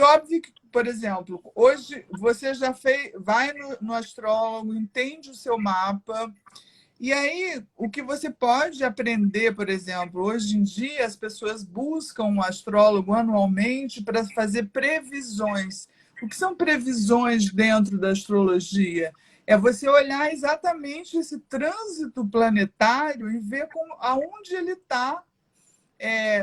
[SPEAKER 2] óbvio que, por exemplo, hoje você já vai no astrólogo, entende o seu mapa. E aí, o que você pode aprender, por exemplo, hoje em dia as pessoas buscam um astrólogo anualmente para fazer previsões. O que são previsões dentro da astrologia? É você olhar exatamente esse trânsito planetário e ver aonde ele está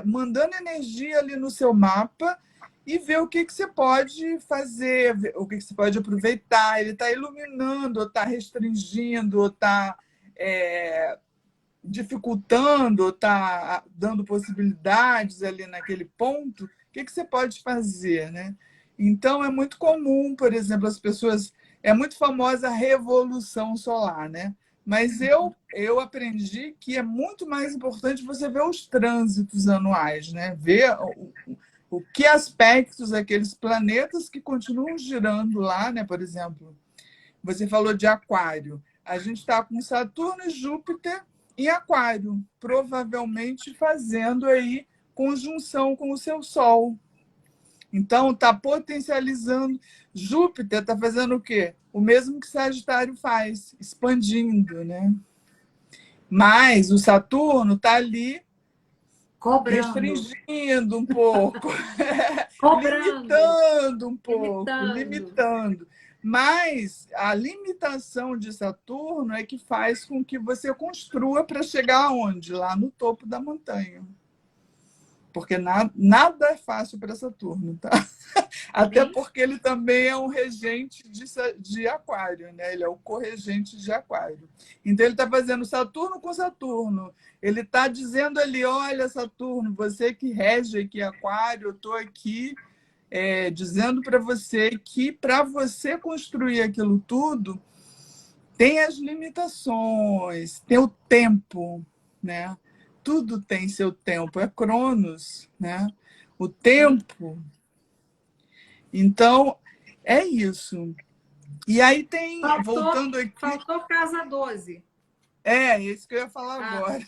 [SPEAKER 2] mandando energia ali no seu mapa e ver o que você pode fazer, o que você pode aproveitar. Ele está iluminando, ou está restringindo, ou está dificultando, está dando possibilidades ali naquele ponto, o que você pode fazer, né? Então, é muito comum, por exemplo, as pessoas... É muito famosa a revolução solar, né? Mas eu aprendi que é muito mais importante você ver os trânsitos anuais, né? Ver o que aspectos aqueles planetas que continuam girando lá, né? Por exemplo, você falou de Aquário. A gente está com Saturno e Júpiter em Aquário, provavelmente fazendo aí conjunção com o seu Sol. Então, está potencializando. Júpiter está fazendo o quê? O mesmo que Sagitário faz, expandindo, né? Mas o Saturno está ali
[SPEAKER 1] Cobrando.
[SPEAKER 2] restringindo um pouco,
[SPEAKER 1] Cobrando.
[SPEAKER 2] limitando um pouco,
[SPEAKER 1] Limitando.
[SPEAKER 2] limitando. Mas a limitação de Saturno é que faz com que você construa para chegar aonde? Lá no topo da montanha. Porque nada é fácil para Saturno, tá? Até porque ele também é um regente de Aquário, né? Ele é o corregente de Aquário. Então, ele está fazendo Saturno com Saturno. Ele está dizendo ali, olha, Saturno, você que rege aqui Aquário, eu estou aqui dizendo para você que para você construir aquilo tudo, tem as limitações, tem o tempo, né? Tudo tem seu tempo, é Cronos, né? O tempo. Então, é isso. E aí tem, voltando aqui...
[SPEAKER 1] Faltou casa 12.
[SPEAKER 2] Isso que eu ia falar agora.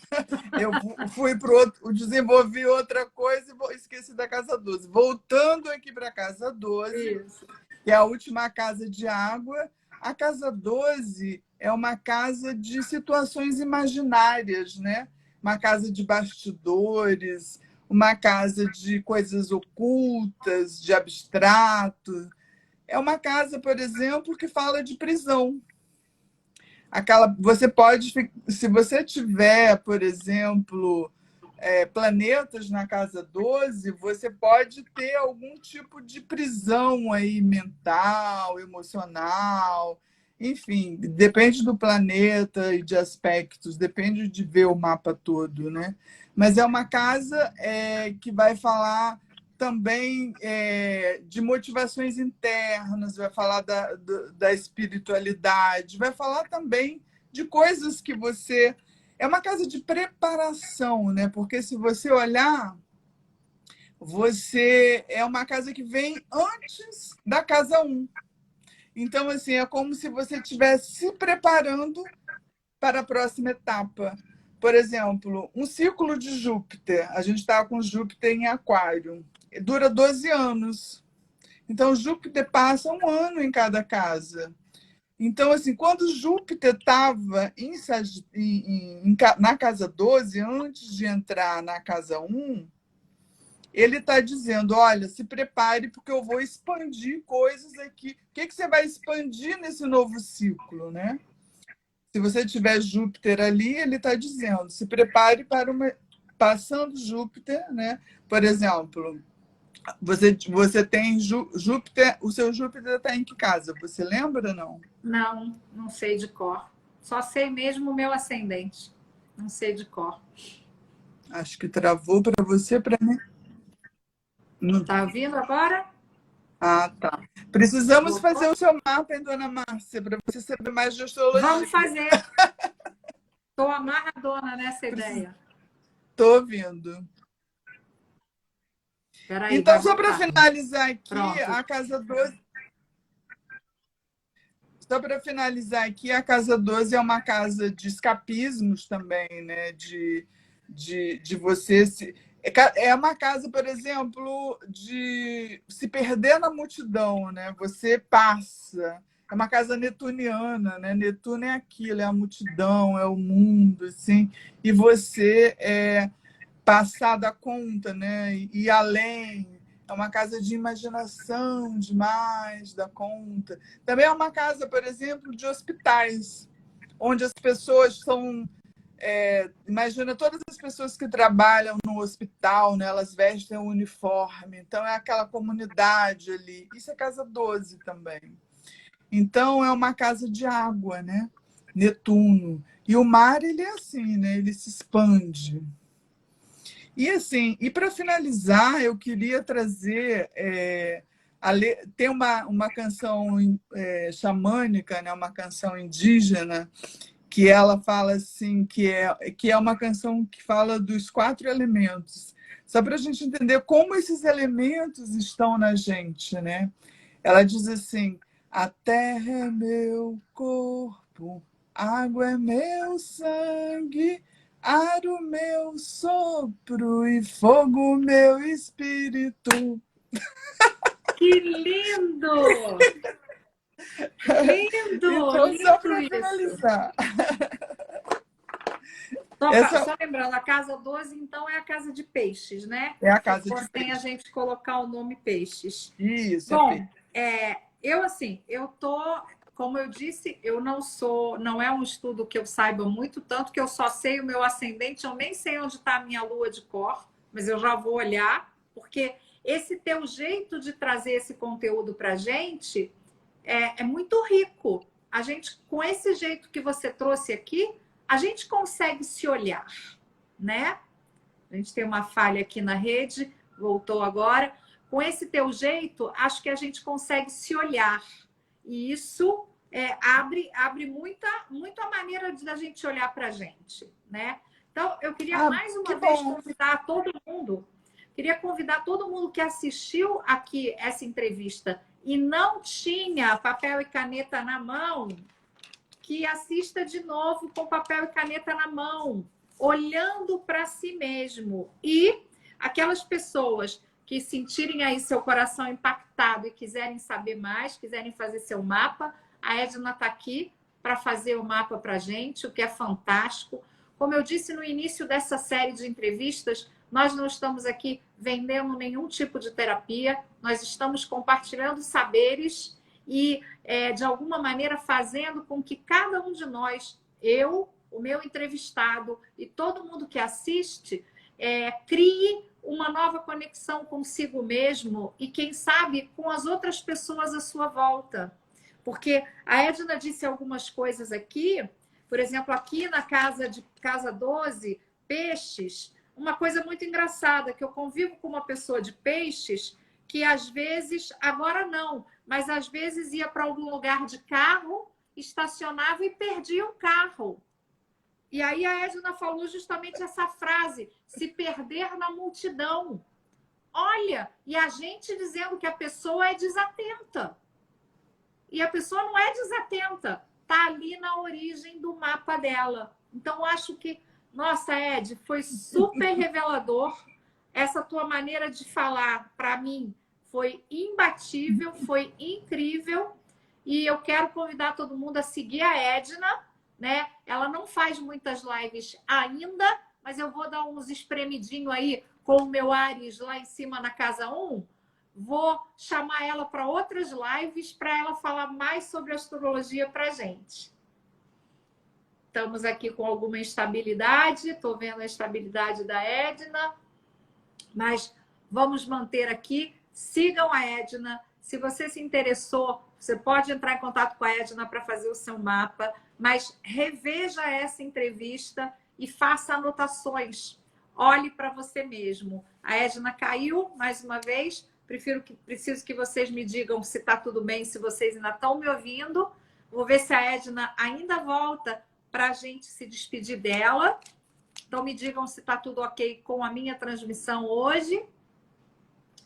[SPEAKER 2] Eu fui para desenvolvi outra coisa e esqueci da casa 12. Voltando aqui para a casa 12,
[SPEAKER 1] Isso.
[SPEAKER 2] que é a última casa de água. A casa 12 é uma casa de situações imaginárias, né? Uma casa de bastidores, uma casa de coisas ocultas, de abstrato. É uma casa, por exemplo, que fala de prisão. Você pode, se você tiver, por exemplo, planetas na casa 12, você pode ter algum tipo de prisão aí mental, emocional, enfim, depende do planeta e de aspectos, depende de ver o mapa todo, né? Mas é uma casa que vai falar também de motivações internas, vai falar da espiritualidade, vai falar também de coisas que você... É uma casa de preparação, né? Porque se você olhar, é uma casa que vem antes da casa 1. Então, assim, é como se você estivesse se preparando para a próxima etapa. Por exemplo, um ciclo de Júpiter. A gente está com Júpiter em Aquário. Dura 12 anos. Então, Júpiter passa um ano em cada casa. Então, assim, quando Júpiter estava na casa 12, antes de entrar na casa 1, ele está dizendo, olha, se prepare porque eu vou expandir coisas aqui. O que você vai expandir nesse novo ciclo, né? Se você tiver Júpiter ali, ele está dizendo, se prepare para uma... Passando Júpiter, né? Por exemplo, você tem Júpiter, o seu Júpiter está em que casa? Você lembra, não?
[SPEAKER 1] Não, não sei de cor. Só sei mesmo o meu ascendente. Não sei de cor.
[SPEAKER 2] Acho que travou para você, para mim. Não.
[SPEAKER 1] Tá ouvindo agora?
[SPEAKER 2] Ah, tá. Precisamos
[SPEAKER 1] Voltou?
[SPEAKER 2] fazer o seu mapa, hein, dona Márcia, para você saber mais de astrologia.
[SPEAKER 1] Vamos fazer. Estou amarradona nessa ideia.
[SPEAKER 2] Estou ouvindo.
[SPEAKER 1] Peraí,
[SPEAKER 2] Então,
[SPEAKER 1] vai
[SPEAKER 2] só para
[SPEAKER 1] voltar.
[SPEAKER 2] finalizar aqui,
[SPEAKER 1] Pronto.
[SPEAKER 2] a casa 12. Só para finalizar aqui, a casa 12 é uma casa de escapismos também, né? De você se. É uma casa, por exemplo, de se perder na multidão, né? Você passa. É uma casa netuniana, né? Netuno é aquilo, é a multidão, é o mundo, assim. E você passar da conta, né? E além. É uma casa de imaginação demais da conta. Também é uma casa, por exemplo, de hospitais, onde as pessoas são... imagina todas as pessoas que trabalham no hospital, né? Elas vestem um uniforme. Então, é aquela comunidade ali. Isso é casa 12 também. Então, é uma casa de água, né? Netuno. E o mar, ele é assim, né? Ele se expande. E assim, e para finalizar, eu queria trazer tem uma canção xamânica, né, uma canção indígena, que ela fala assim, que é uma canção que fala dos 4 elementos. Só para a gente entender como esses elementos estão na gente, né? Ela diz assim: a terra é meu corpo, água é meu sangue, ar o meu sopro e fogo meu espírito.
[SPEAKER 1] Que lindo! Lindo!
[SPEAKER 2] Então, só
[SPEAKER 1] Lindo
[SPEAKER 2] para
[SPEAKER 1] isso!
[SPEAKER 2] finalizar.
[SPEAKER 1] Só,
[SPEAKER 2] Essa
[SPEAKER 1] só lembrando, a casa 12, então, é a casa de peixes, né?
[SPEAKER 2] é a
[SPEAKER 1] Que
[SPEAKER 2] casa de
[SPEAKER 1] contém a
[SPEAKER 2] peixe.
[SPEAKER 1] gente colocar o nome peixes.
[SPEAKER 2] Isso, é
[SPEAKER 1] Bom,
[SPEAKER 2] peixe.
[SPEAKER 1] eu tô, como eu disse, eu não sou, não é um estudo que eu saiba muito, tanto que eu só sei o meu ascendente, eu nem sei onde está a minha lua de cor, mas eu já vou olhar, porque esse teu jeito de trazer esse conteúdo para a gente é muito rico. A gente, com esse jeito que você trouxe aqui, a gente consegue se olhar, né? A gente tem uma falha aqui na rede, voltou agora. Com esse teu jeito, acho que a gente consegue se olhar. E isso abre muito a maneira da gente olhar para a gente, né? Então, eu queria mais
[SPEAKER 2] Que
[SPEAKER 1] uma vez
[SPEAKER 2] bom.
[SPEAKER 1] convidar todo mundo, que assistiu aqui essa entrevista e não tinha papel e caneta na mão, que assista de novo com papel e caneta na mão, olhando para si mesmo. E aquelas pessoas que sentirem aí seu coração impactado e quiserem saber mais, quiserem fazer seu mapa, a Edna está aqui para fazer o mapa para a gente, o que é fantástico. Como eu disse no início dessa série de entrevistas, nós não estamos aqui vendendo nenhum tipo de terapia, nós estamos compartilhando saberes e, de alguma maneira, fazendo com que cada um de nós, eu, o meu entrevistado e todo mundo que assiste, crie uma nova conexão consigo mesmo e, quem sabe, com as outras pessoas à sua volta. Porque a Edna disse algumas coisas aqui, por exemplo, aqui na casa 12, peixes, uma coisa muito engraçada, que eu convivo com uma pessoa de peixes que às vezes, agora não, mas às vezes ia para algum lugar de carro, estacionava e perdia o carro. E aí a Edna falou justamente essa frase, se perder na multidão. Olha, e a gente dizendo que a pessoa é desatenta. E a pessoa não é desatenta, está ali na origem do mapa dela. Então, acho que, nossa, Ed, foi super revelador. Essa tua maneira de falar, para mim, foi imbatível, foi incrível. E eu quero convidar todo mundo a seguir a Edna, né? Ela não faz muitas lives ainda, mas eu vou dar uns espremidinhos aí com o meu Ares lá em cima na casa 1. Vou chamar ela para outras lives para ela falar mais sobre astrologia para a gente. Estamos aqui com alguma instabilidade, estou vendo a estabilidade da Edna, mas vamos manter aqui. Sigam a Edna. Se você se interessou, você pode entrar em contato com a Edna para fazer o seu mapa, mas reveja essa entrevista e faça anotações. Olhe para você mesmo. A Edna caiu mais uma vez. Preciso que vocês me digam se está tudo bem, se vocês ainda estão me ouvindo. Vou ver se a Edna ainda volta para a gente se despedir dela. Então, me digam se está tudo ok com a minha transmissão hoje.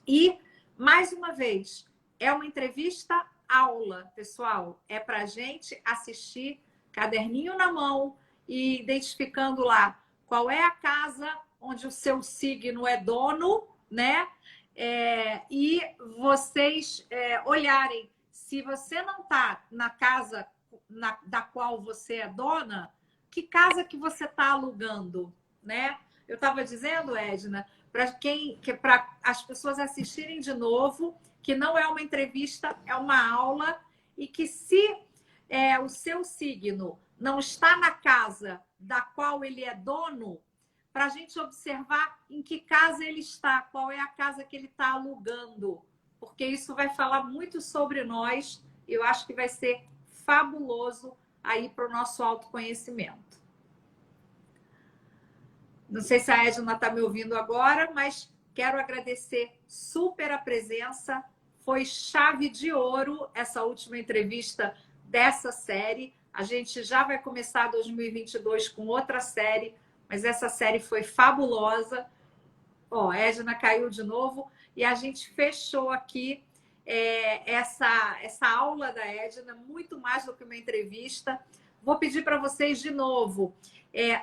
[SPEAKER 1] E, mais uma vez, é uma entrevista aula, pessoal. É para a gente assistir, caderninho na mão e identificando lá qual é a casa onde o seu signo é dono, né? E vocês olharem. Se você não está na casa da qual você é dona, que casa que você está alugando, né? Eu estava dizendo, Edna, para as pessoas assistirem de novo, que não é uma entrevista, é uma aula, e que se o seu signo não está na casa da qual ele é dono, para a gente observar em que casa ele está, qual é a casa que ele está alugando, porque isso vai falar muito sobre nós. Eu acho que vai ser fabuloso aí para o nosso autoconhecimento. Não sei se a Edna está me ouvindo agora, mas quero agradecer super a presença. Foi chave de ouro essa última entrevista dessa série. A gente já vai começar 2022 com outra série, mas essa série foi fabulosa. Ó, a Edna caiu de novo e a gente fechou aqui essa aula da Edna, muito mais do que uma entrevista. Vou pedir para vocês de novo.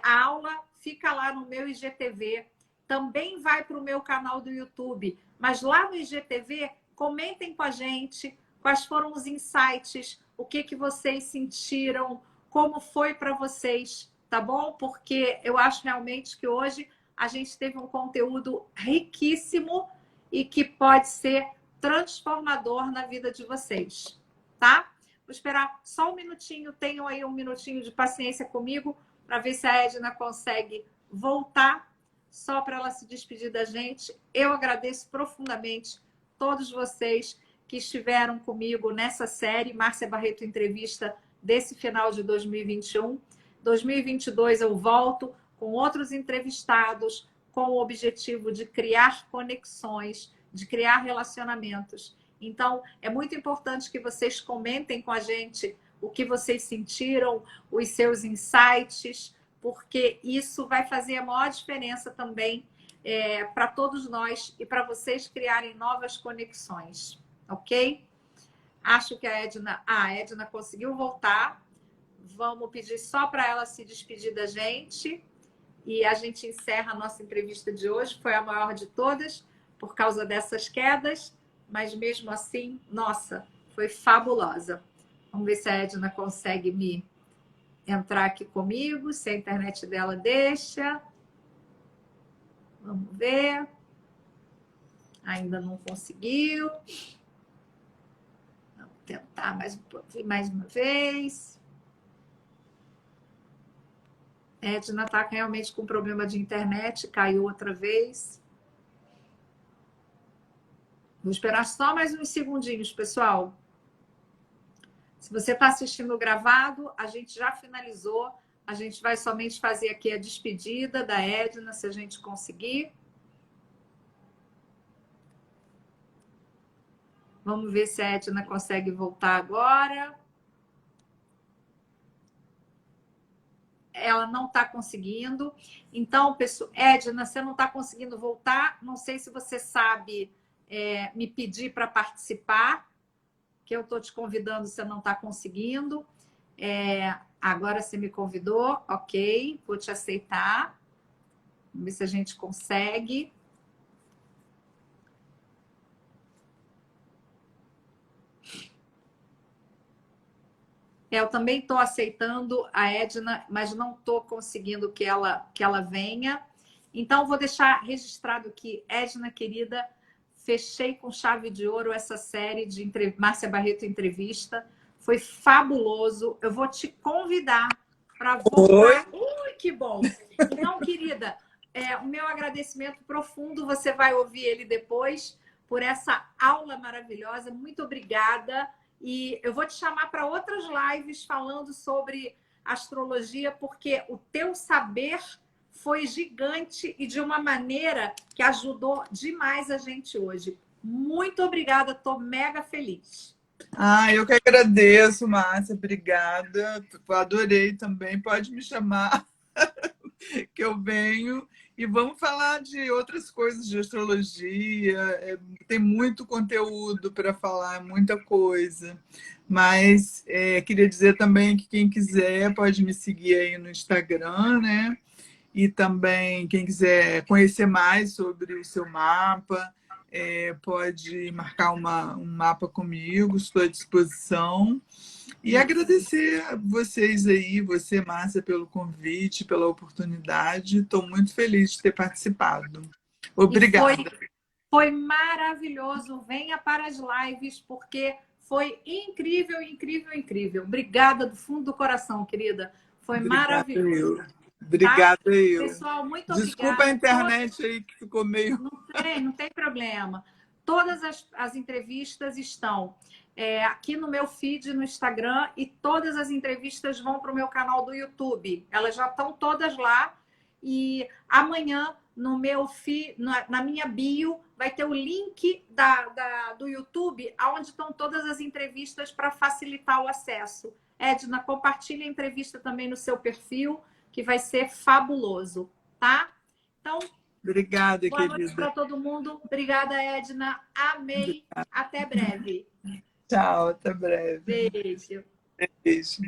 [SPEAKER 1] A aula fica lá no meu IGTV, também vai para o meu canal do YouTube, mas lá no IGTV, comentem com a gente quais foram os insights, o que vocês sentiram, como foi para vocês, tá bom? Porque eu acho realmente que hoje a gente teve um conteúdo riquíssimo e que pode ser transformador na vida de vocês, tá? Vou esperar só um minutinho, tenham aí um minutinho de paciência comigo para ver se a Edna consegue voltar, só para ela se despedir da gente. Eu agradeço profundamente todos vocês que estiveram comigo nessa série Márcia Barreto Entrevista desse final de 2021. 2022 eu volto com outros entrevistados, com o objetivo de criar conexões, de criar relacionamentos. Então, é muito importante que vocês comentem com a gente o que vocês sentiram, os seus insights, porque isso vai fazer a maior diferença também para todos nós e para vocês criarem novas conexões, ok? Acho que a Edna conseguiu voltar. Vamos pedir só para ela se despedir da gente e a gente encerra a nossa entrevista de hoje. Foi a maior de todas por causa dessas quedas, mas mesmo assim, nossa, foi fabulosa. Vamos ver se a Edna consegue me entrar aqui comigo, se a internet dela deixa. Vamos ver. Ainda não conseguiu. Vamos tentar mais uma vez. A Edna está realmente com problema de internet, caiu outra vez. Vou esperar só mais uns segundinhos, pessoal. Se você está assistindo gravado, a gente já finalizou. A gente vai somente fazer aqui a despedida da Edna, se a gente conseguir. Vamos ver se a Edna consegue voltar agora. Ela não está conseguindo. Então, pessoal, Edna, você não está conseguindo voltar. Não sei se você sabe me pedir para participar, que eu estou te convidando, você não está conseguindo. Agora você me convidou, ok, vou te aceitar. Vamos ver se a gente consegue. Eu também estou aceitando a Edna, mas não estou conseguindo que ela venha. Então, vou deixar registrado que, Edna, querida, fechei com chave de ouro essa série de Márcia Barreto Entrevista. Foi fabuloso. Eu vou te convidar para voltar. Ui, que bom! Então, querida, o meu agradecimento profundo, você vai ouvir ele depois, por essa aula maravilhosa. Muito obrigada. E eu vou te chamar para outras lives falando sobre astrologia, porque o teu saber foi gigante e de uma maneira que ajudou demais a gente hoje. Muito obrigada, estou mega feliz.
[SPEAKER 2] Eu que agradeço, Márcia, obrigada. Adorei também, pode me chamar que eu venho. E vamos falar de outras coisas de astrologia. Tem muito conteúdo para falar, muita coisa. Mas queria dizer também que quem quiser pode me seguir aí no Instagram, né? E também quem quiser conhecer mais sobre o seu mapa, pode marcar um mapa comigo, estou à disposição. E agradecer a vocês aí, você, Márcia, pelo convite, pela oportunidade. Estou muito feliz de ter participado. Obrigada.
[SPEAKER 1] Foi maravilhoso. Venha para as lives, porque foi incrível, incrível, incrível. Obrigada do fundo do coração, querida. Foi maravilhoso.
[SPEAKER 2] Obrigada,
[SPEAKER 1] tá?
[SPEAKER 2] eu.
[SPEAKER 1] Pessoal, muito
[SPEAKER 2] Desculpa
[SPEAKER 1] obrigada.
[SPEAKER 2] A internet aí que ficou meio...
[SPEAKER 1] Não tem problema. Todas as entrevistas estão aqui no meu feed no Instagram e todas as entrevistas vão para o meu canal do YouTube. Elas já estão todas lá. E amanhã, no meu feed, na minha bio, vai ter o link do YouTube, onde estão todas as entrevistas para facilitar o acesso. Edna, compartilhe a entrevista também no seu perfil, que vai ser fabuloso, tá? Então,
[SPEAKER 2] obrigada,
[SPEAKER 1] boa
[SPEAKER 2] querida.
[SPEAKER 1] noite para todo mundo. Obrigada, Edna. Amei. Até breve.
[SPEAKER 2] Tchau, até breve.
[SPEAKER 1] Beijo.
[SPEAKER 2] Beijo.